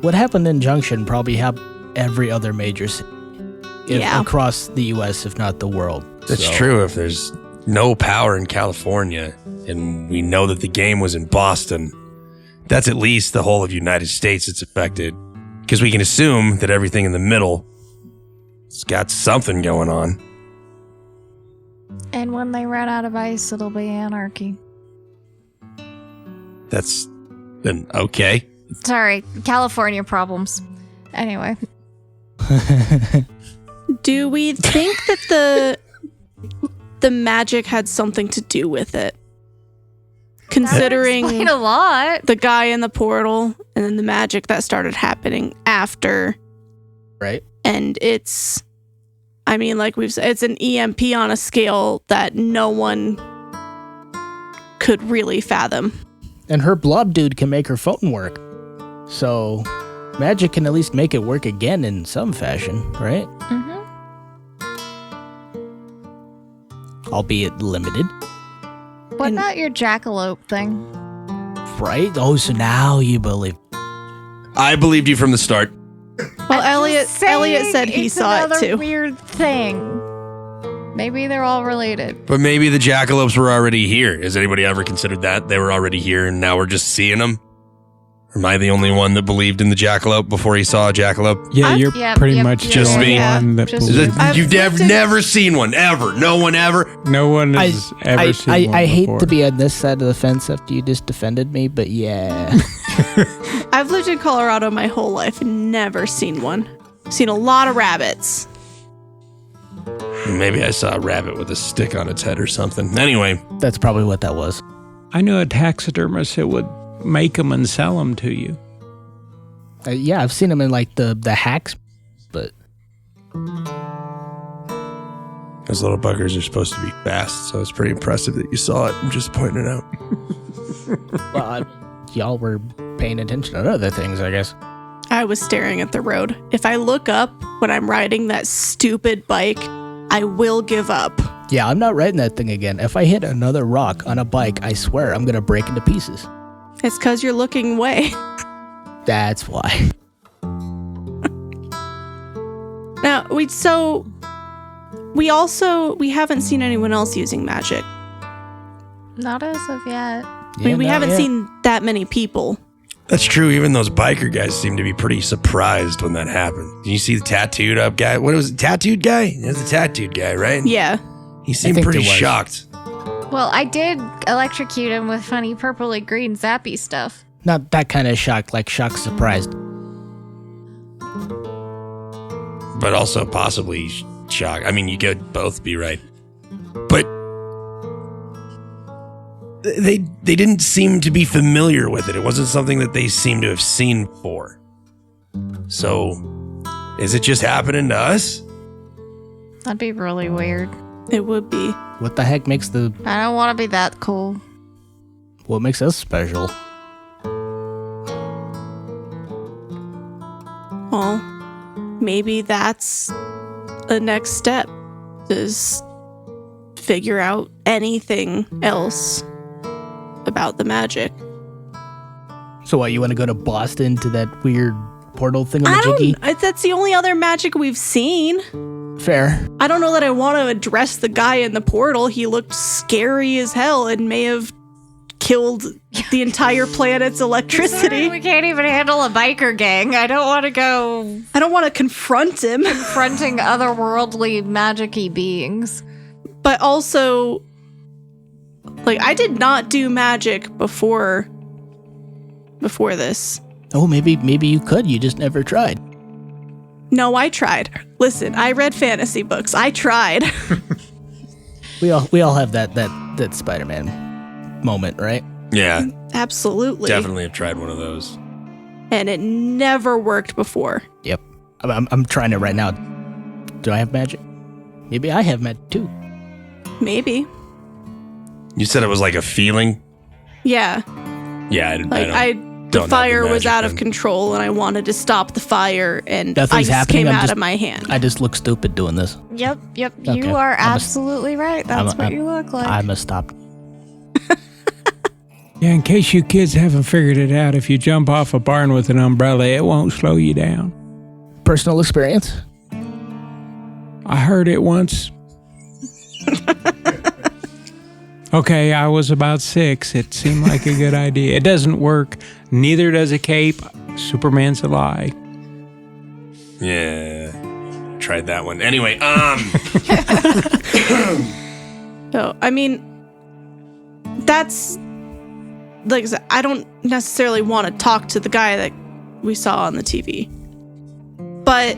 What happened in Junction probably happened every other major city Yeah. across the U.S., if not the world. That's So, true. If there's no power in California, and we know that the game was in Boston, that's at least the whole of United States that's affected. Because we can assume that everything in the middle has got something going on. And when they run out of ice, it'll be anarchy. That's then okay. Sorry, California problems. Anyway. Do we think that the magic had something to do with it? Considering Explain a lot. the guy in the portal and then the magic that started happening after. Right? And it's, I mean, like we've said, it's an EMP on a scale that no one could really fathom. And her blob dude can make her phone work. So magic can at least make it work again in some fashion, right? Mm-hmm. Albeit limited. What And- about your jackalope thing? Right? Oh, so now you believe. I believed you from the start. Well, I'm just Elliot saying said he it's saw it another too. Weird thing. Maybe they're all related. But maybe the jackalopes were already here. Has anybody ever considered that? They were already here and now we're just seeing them? Or am I the only one that believed in the jackalope before he saw a jackalope? Yeah, I've- you're Yep, pretty yep, much yep, the Just only me. one that Just Is believes. it- I've you've lived in- never seen one, ever. No one ever. No one has ever seen one I hate before. to be on this side of the fence after you just defended me, but yeah. I've lived in Colorado my whole life and never seen one. Seen a lot of rabbits. Maybe I saw a rabbit with a stick on its head or something. Anyway, That's probably what that was. I knew a taxidermist that would make them and sell them to you. Yeah, I've seen them in like the hacks, but those little buggers are supposed to be fast, so it's pretty impressive that you saw it. I'm just pointing it out. y'all were paying attention to other things, I guess. I was staring at the road. If I look up when I'm riding that stupid bike, I will give up. Yeah, I'm not riding that thing again. If I hit another rock on a bike, I swear I'm gonna break into pieces. It's because you're looking away. That's why. Now, we haven't seen anyone else using magic. Not as of yet. I mean, we haven't seen that many people. That's true. Even those biker guys seem to be pretty surprised when that happened. Did you see the tattooed up guy? What was it? Tattooed guy? It was the tattooed guy, right? Yeah. He seemed think pretty there was. shocked. Well, I did electrocute him with funny purpley green zappy stuff. Not that kind of shock, like shock surprised. But also possibly shocked. I mean, you could both be right. But they didn't seem to be familiar with it. It wasn't something that they seemed to have seen before. So, is it just happening to us? That'd be really weird. It would be. What the heck makes I don't want to be that cool. what makes us special? Well, maybe that's the next step, is figure out anything else about the magic. So what, you want to go to Boston to that weird portal I thingamajiggy? don't. That's the only other magic we've seen. Fair. I don't know that I want to address the guy in the portal. He looked scary as hell and may have killed the entire planet's electricity. We can't even handle a biker gang. I don't want to go I don't want to confront him. confronting otherworldly magic-y beings. But also, like, I did not do magic before this. Oh, maybe you could. You just never tried. No, I tried. Listen, I read fantasy books. I tried. We all have that Spider-Man moment, right? Yeah, Absolutely. definitely have tried one of those. And it never worked before. Yep. I'm trying it right now. Do I have magic? Maybe I have magic too. Maybe. You said it was like a feeling? Yeah. Yeah, The fire was out of control and I wanted to stop the fire and Nothing's ice happening, came I'm out just- of my hand. I just look stupid doing this. Yep. Okay. You are I'm a- absolutely right. That's what you look like. I must stop. Yeah, in case you kids haven't figured it out, if you jump off a barn with an umbrella, it won't slow you down. Personal experience. I heard it once. Okay, I was about 6. It seemed like a good idea. It doesn't work. Neither does a cape. Superman's a lie. Yeah, tried that one. Anyway, So, I mean, that's, like I said, I don't necessarily want to talk to the guy that we saw on the TV. But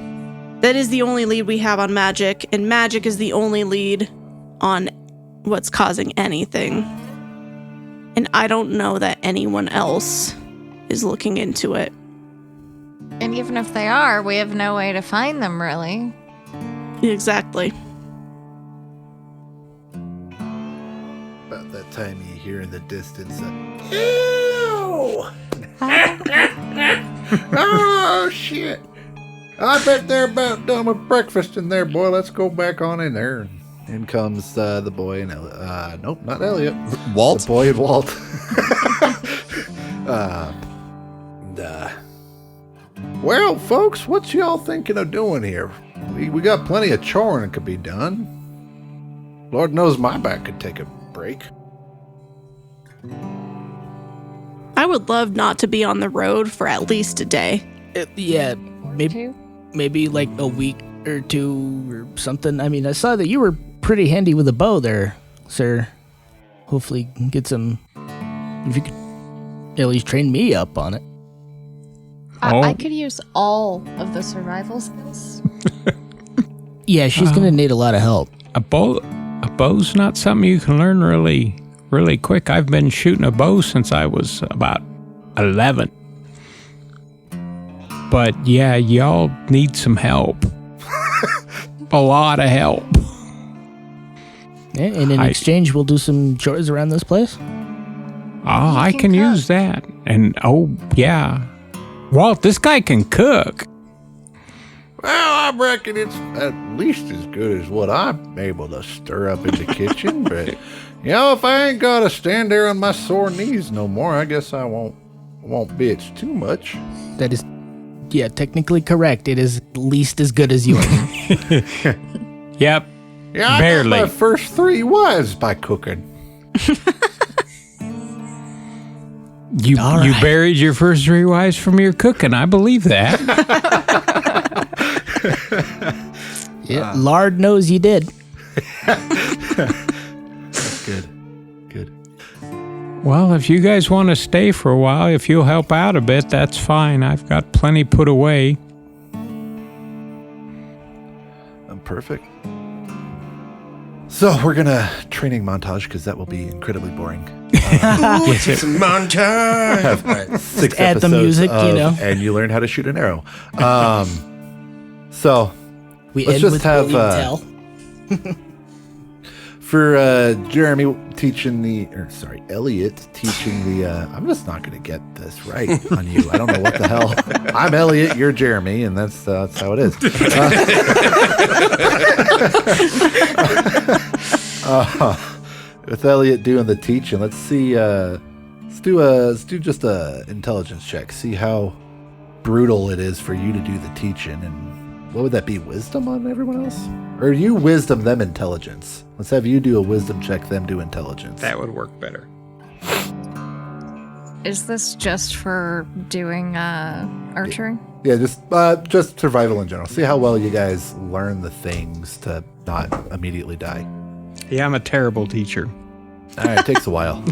that is the only lead we have on magic, and magic is the only lead on what's causing anything. And I don't know that anyone else is looking into it. And even if they are, we have no way to find them, really. Exactly. About that time you hear in the distance, ew! Oh, shit. I bet they're about done with breakfast in there, boy. Let's go back on in there. In comes the boy and Elliot. Nope, not Elliot. Walt? The boy and Walt. Well, folks, what y'all thinking of doing here? We got plenty of choring that could be done. Lord knows my back could take a break. I would love not to be on the road for at least a day. Yeah, maybe like a week or two or something. I mean, I saw that you were pretty handy with a bow there, sir. Hopefully you can get some, if you could at least train me up on it. I could use all of the survival skills. Yeah, she's gonna need a lot of help. A bow's not something you can learn really quick. I've been shooting a bow since I was about 11. But yeah, y'all need some help. A lot of help. Yeah, and in exchange, we'll do some chores around this place. Oh, I can cook. use that. And oh, yeah. Walt, this guy can cook. Well, I reckon it's at least as good as what I'm able to stir up in the kitchen. But, you know, if I ain't got to stand there on my sore knees no more, I guess I won't bitch too much. That is, yeah, technically correct. It is at least as good as yours. Yep. Yeah, I Barely. got my first 3 wives by cooking. You All right. you buried your first 3 wives from your cooking. I believe that. Yeah, Lard knows you did. Good. Well, if you guys want to stay for a while, if you'll help out a bit, that's fine. I've got plenty put away. I'm perfect. So we're gonna training montage because that will be incredibly boring. It's a montage. All right, 6 add the episodes music, and you learn how to shoot an arrow. So We let's end just with have William Tell. for Jeremy teaching Elliot teaching the. I'm just not going to get this right on you. I don't know what the hell. I'm Elliot, you're Jeremy, and that's how it is. With Elliot doing the teaching, let's see. Let's do just a intelligence check. See how brutal it is for you to do the teaching, and what would that be? Wisdom on everyone else, or you wisdom them intelligence? Let's have you do a wisdom check, them do intelligence. That would work better. Is this just for doing archery? Yeah, just survival in general. See how well you guys learn the things to not immediately die. Yeah, I'm a terrible teacher. All right, it takes a while.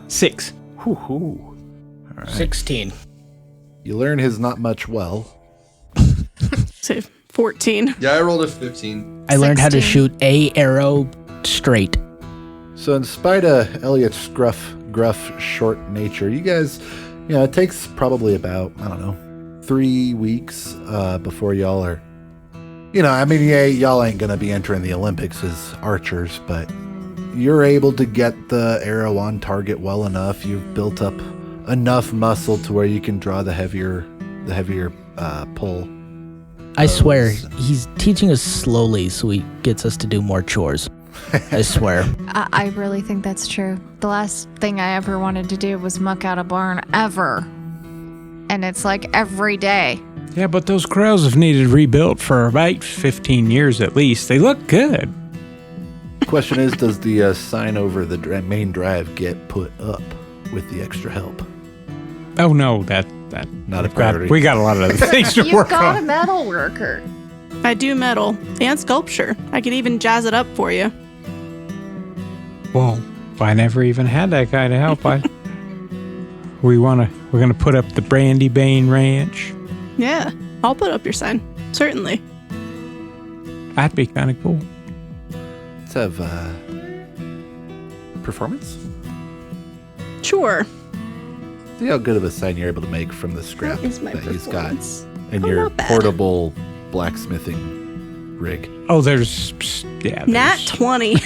6. All right. 16. You learn his not much well. Say 14. Yeah, I rolled a 15. I learned how to 16. shoot a arrow straight. So in spite of Elliot's gruff, short nature, you guys, it takes probably about, 3 weeks before y'all are, y'all ain't going to be entering the Olympics as archers, but you're able to get the arrow on target well enough. You've built up enough muscle to where you can draw the heavier pull. I swear, he's teaching us slowly so he gets us to do more chores. I swear. I really think that's true. The last thing I ever wanted to do was muck out a barn ever. And it's like every day. Yeah, but those corrals have needed rebuilt for about 15 years at least. They look good. Question is, does the sign over the main drive get put up with the extra help? Oh no, that Not a we priority. got a lot of other things to You've work got a on. metal worker. I do metal and sculpture. I could even jazz it up for you. Well, I never even had that guy to help. We're gonna put up the Brandy Bane Ranch. Yeah, I'll put up your sign. Certainly. That'd be kind of cool. Let's have performance. Sure. See how good of a sign you're able to make from the scrap That is my that he's got performance. in Oh, your not bad. portable blacksmithing rig. Oh, there's Nat 20. It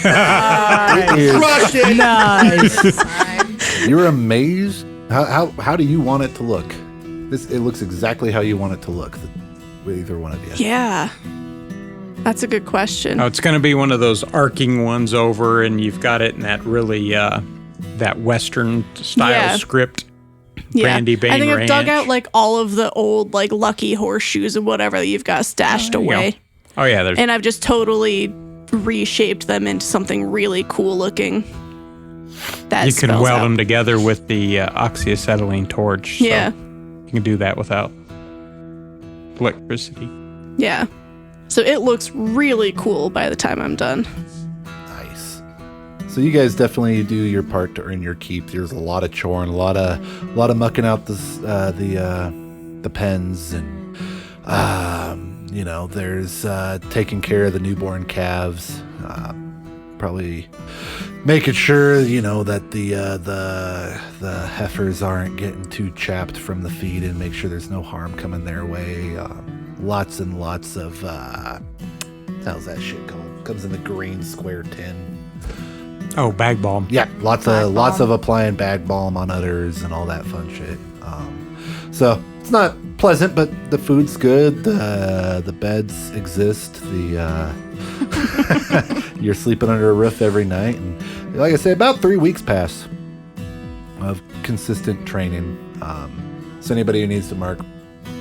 is- Crushed it! Nice. You're amazed. How do you want it to look? It looks exactly how you want it to look. With either one of you. Yeah. That's a good question. Oh, it's going to be one of those arcing ones over, and you've got it in that really that Western style Yeah. script. Yeah. Brandy Bane I think I've dug Ranch. out like all of the old like Lucky horseshoes and whatever that you've got stashed there you go. away. Oh yeah, there's And I've just totally reshaped them into something really cool looking. That you can spells weld out. them together with the oxyacetylene torch. So Yeah. you can do that without electricity. Yeah. So it looks really cool by the time I'm done. Nice. So you guys definitely do your part to earn your keep. There's a lot of choring, a lot of mucking out the pens, and there's taking care of the newborn calves. Probably making sure that the heifers aren't getting too chapped from the feed, and make sure there's no harm coming their way. Lots and lots of how's that shit called? Comes in the green square tin. Oh, bag balm. Yeah, lots Bag of balm. applying bag balm on udders and all that fun shit. So it's not pleasant, but the food's good. The beds exist. You're sleeping under a roof every night, and like I say, about 3 weeks pass of consistent training. So anybody who needs to mark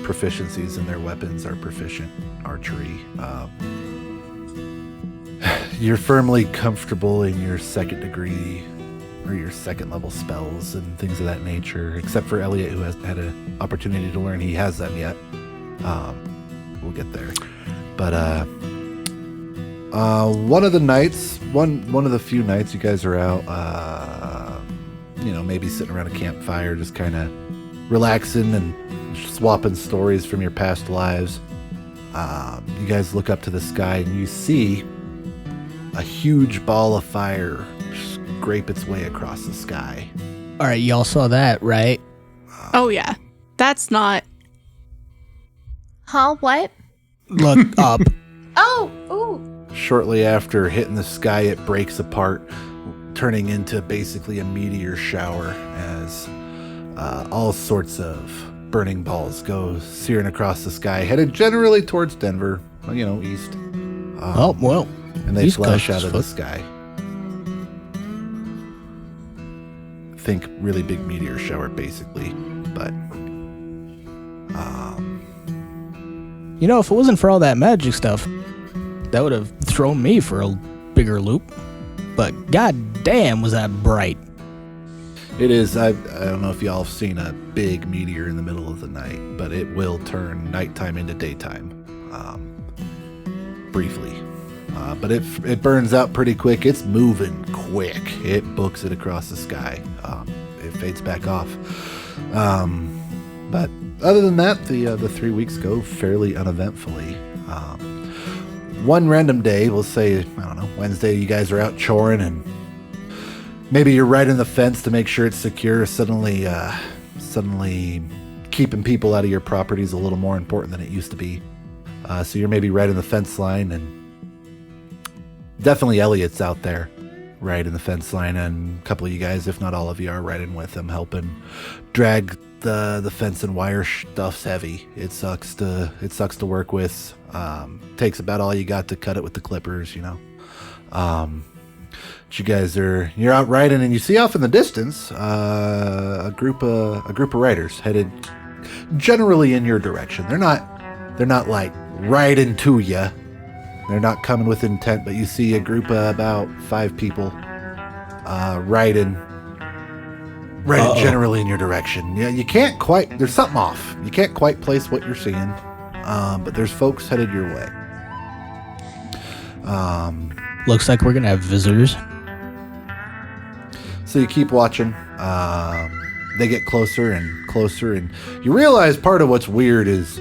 proficiencies in their weapons are proficient archery. You're firmly comfortable in your second degree or your second level spells and things of that nature, except for Elliot, who has had an opportunity to learn he has them yet. We'll get there. But one of the nights, one of the few nights you guys are out, maybe sitting around a campfire, just kind of relaxing and swapping stories from your past lives. You guys look up to the sky and you see a huge ball of fire just scrape its way across the sky. All right, y'all saw that, right? Oh, yeah. That's not. Huh? What? Look up. Oh, ooh. Shortly after hitting the sky, it breaks apart, turning into basically a meteor shower as all sorts of burning balls go searing across the sky, headed generally towards Denver, east. Oh, well. And they East flash Coast out of the sky. Think really big meteor shower, basically. But, If it wasn't for all that magic stuff, that would have thrown me for a bigger loop. But god damn, was that bright. it is, I don't know if y'all have seen a big meteor in the middle of the night, but it will turn nighttime into daytime, briefly. But it burns out pretty quick. It's moving quick. It books it across the sky. It fades back off. But other than that, the 3 weeks go fairly uneventfully. One random day, we'll say, I don't know, Wednesday, you guys are out choring and maybe you're riding the fence to make sure it's secure. Suddenly keeping people out of your property is a little more important than it used to be. So you're maybe riding the fence line, and definitely Elliot's out there riding the fence line, and a couple of you guys, if not all of you, are riding with him, helping drag the fence and wire stuff's heavy. It sucks to work with. Takes about all you got to cut it with the clippers, But you guys you're out riding, and you see off in the distance a group of riders headed generally in your direction. They're not like riding to you. They're not coming with intent, but you see a group of about 5 people riding generally in your direction. Yeah, you can't quite. There's something off. You can't quite place what you're seeing, but there's folks headed your way. Looks like we're going to have visitors. So you keep watching. They get closer and closer, and you realize part of what's weird is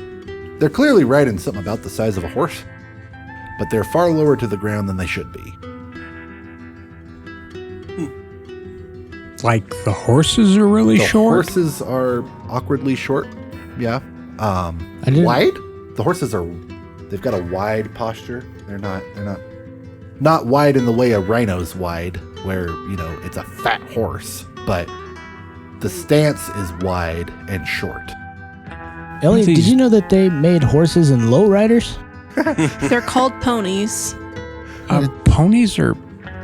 they're clearly riding something about the size of a horse, but they're far lower to the ground than they should be. Like the horses are really The short? horses are awkwardly short. Yeah. didn't- Wide? The horses they've got a wide posture. They're not wide in the way a rhino's wide, where, it's a fat horse, but the stance is wide and short. Elliot, did These- you know that they made horses and lowriders? They're called ponies. Ponies are,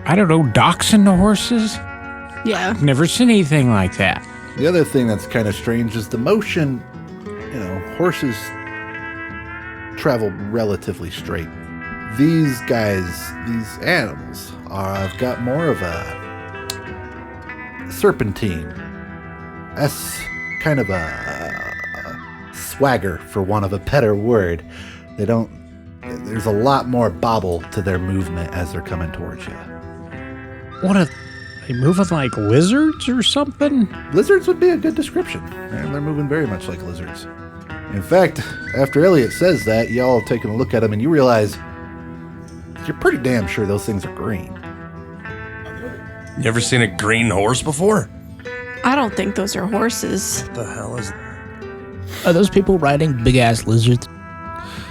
I don't know, dachshund horses? Yeah. Never seen anything like that. The other thing that's kind of strange is the motion. Horses travel relatively straight. These guys, these animals, have got more of a serpentine. That's kind of a swagger, for want of a better word. There's a lot more bobble to their movement as they're coming towards you. What are they moving like lizards or something? Lizards would be a good description. They're moving very much like lizards. In fact, after Elliot says that, y'all taking a look at them and you realize you're pretty damn sure those things are green. You ever seen a green horse before? I don't think those are horses. What the hell is Are those people riding big-ass lizards?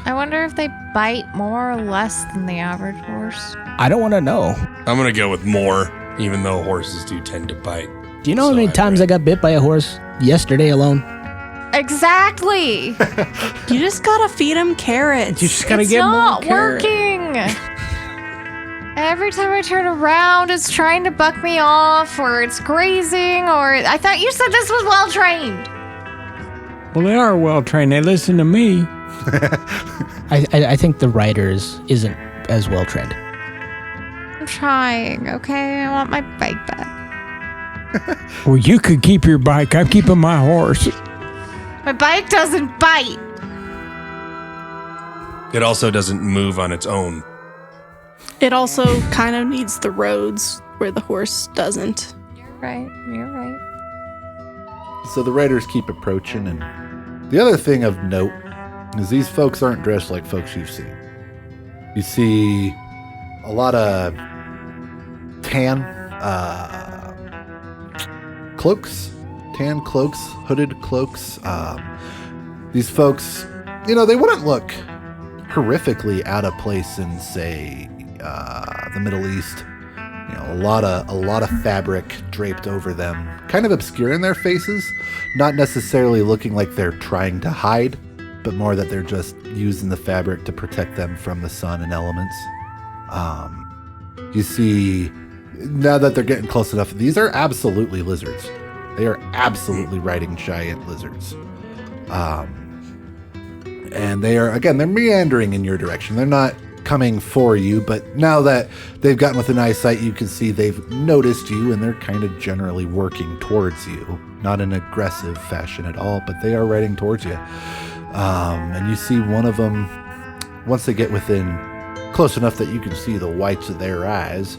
I wonder if they bite more or less than the average horse. I don't want to know. I'm gonna go with more, even though horses do tend to bite. Do you know how So many I've times read. I got bit by a horse yesterday alone? Exactly. You just gotta feed them carrots. You just gotta It's get not more carrot. working. Every time I turn around, it's trying to buck me off, or it's grazing, or I thought you said this was well trained. Well, they are well trained. They listen to me. I think the riders isn't as well trained. I'm trying, okay? I want my bike back. Well, you could keep your bike. I'm keeping my horse. My bike doesn't bite. It also doesn't move on its own. It also kind of needs the roads where the horse doesn't. You're right. So the riders keep approaching, and the other thing of note is these folks aren't dressed like folks you've seen. You see a lot of tan cloaks, tan cloaks, hooded cloaks. These folks, they wouldn't look horrifically out of place in, say, the Middle East. A lot of fabric draped over them, kind of obscuring their faces, not necessarily looking like they're trying to hide, but more that they're just using the fabric to protect them from the sun and elements. You see, now that they're getting close enough, these are absolutely lizards. They are absolutely riding giant lizards. And they're meandering in your direction. They're not coming for you, but now that they've gotten within eyesight, you can see they've noticed you, and they're kind of generally working towards you. Not in an aggressive fashion at all, but they are riding towards you. And you see one of them, once they get within close enough that you can see the whites of their eyes,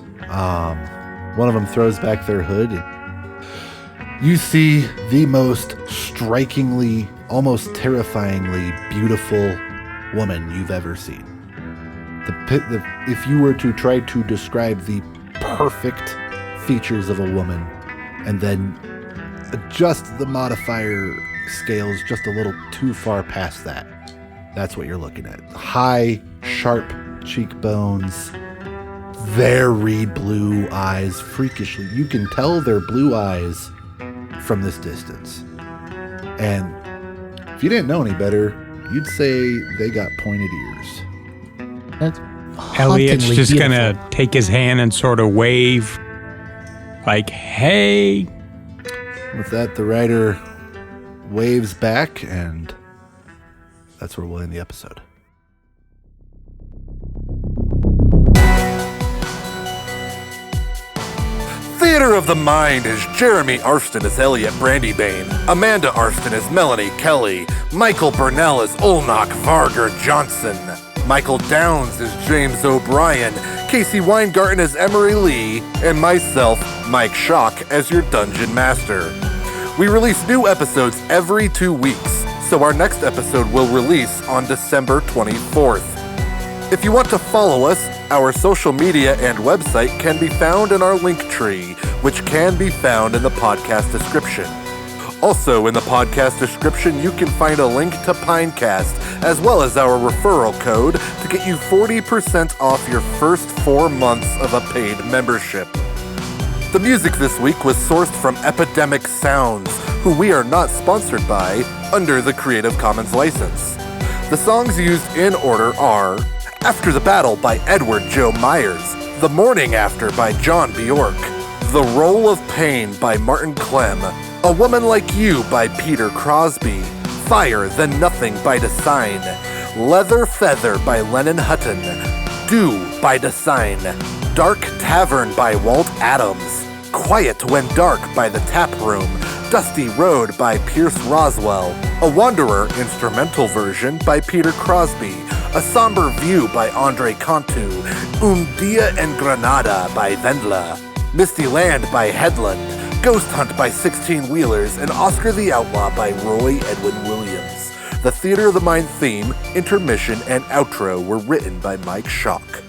one of them throws back their hood. You see the most strikingly, almost terrifyingly beautiful woman you've ever seen. If you were to try to describe the perfect features of a woman and then adjust the modifier scales just a little too far past that, that's what you're looking at. High, sharp cheekbones, very blue eyes, freakishly. You can tell they're blue eyes from this distance. And if you didn't know any better, you'd say they got pointed ears. That's Elliot's hauntingly just beautiful. going to take his hand and sort of wave like, hey. With that, the rider waves back, and that's where we'll end the episode. Theater of the Mind is Jeremy Arston as Elliot Brandybane, Amanda Arston as Melanie Kelly, Michael Burnell as Olnok Varger Johnson, Michael Downs as James O'Brien, Casey Weingarten as Emery Lee, and myself, Mike Schock, as your Dungeon Master. We release new episodes every 2 weeks, so our next episode will release on December 24th. If you want to follow us, our social media and website can be found in our link tree, which can be found in the podcast description. Also in the podcast description, you can find a link to Pinecast, as well as our referral code to get you 40% off your first 4 months of a paid membership. The music this week was sourced from Epidemic Sounds, who we are not sponsored by, under the Creative Commons license. The songs used in order are After the Battle by Edward Joe Myers, The Morning After by John Bjork, The Role of Pain by Martin Clem, A Woman Like You by Peter Crosby, Fire Then Nothing by Design, Leather Feather by Lennon Hutton, Dew by Design, Dark Tavern by Walt Adams, Quiet When Dark by The Tap Room, Dusty Road by Pierce Roswell, A Wanderer instrumental version by Peter Crosby, A Somber View by Andre Cantu, Dia en Granada by Vendla, Misty Land by Headland, Ghost Hunt by 16 Wheelers, and Oscar the Outlaw by Roy Edwin Williams. The Theater of the Mind theme, intermission, and outro were written by Mike Schock.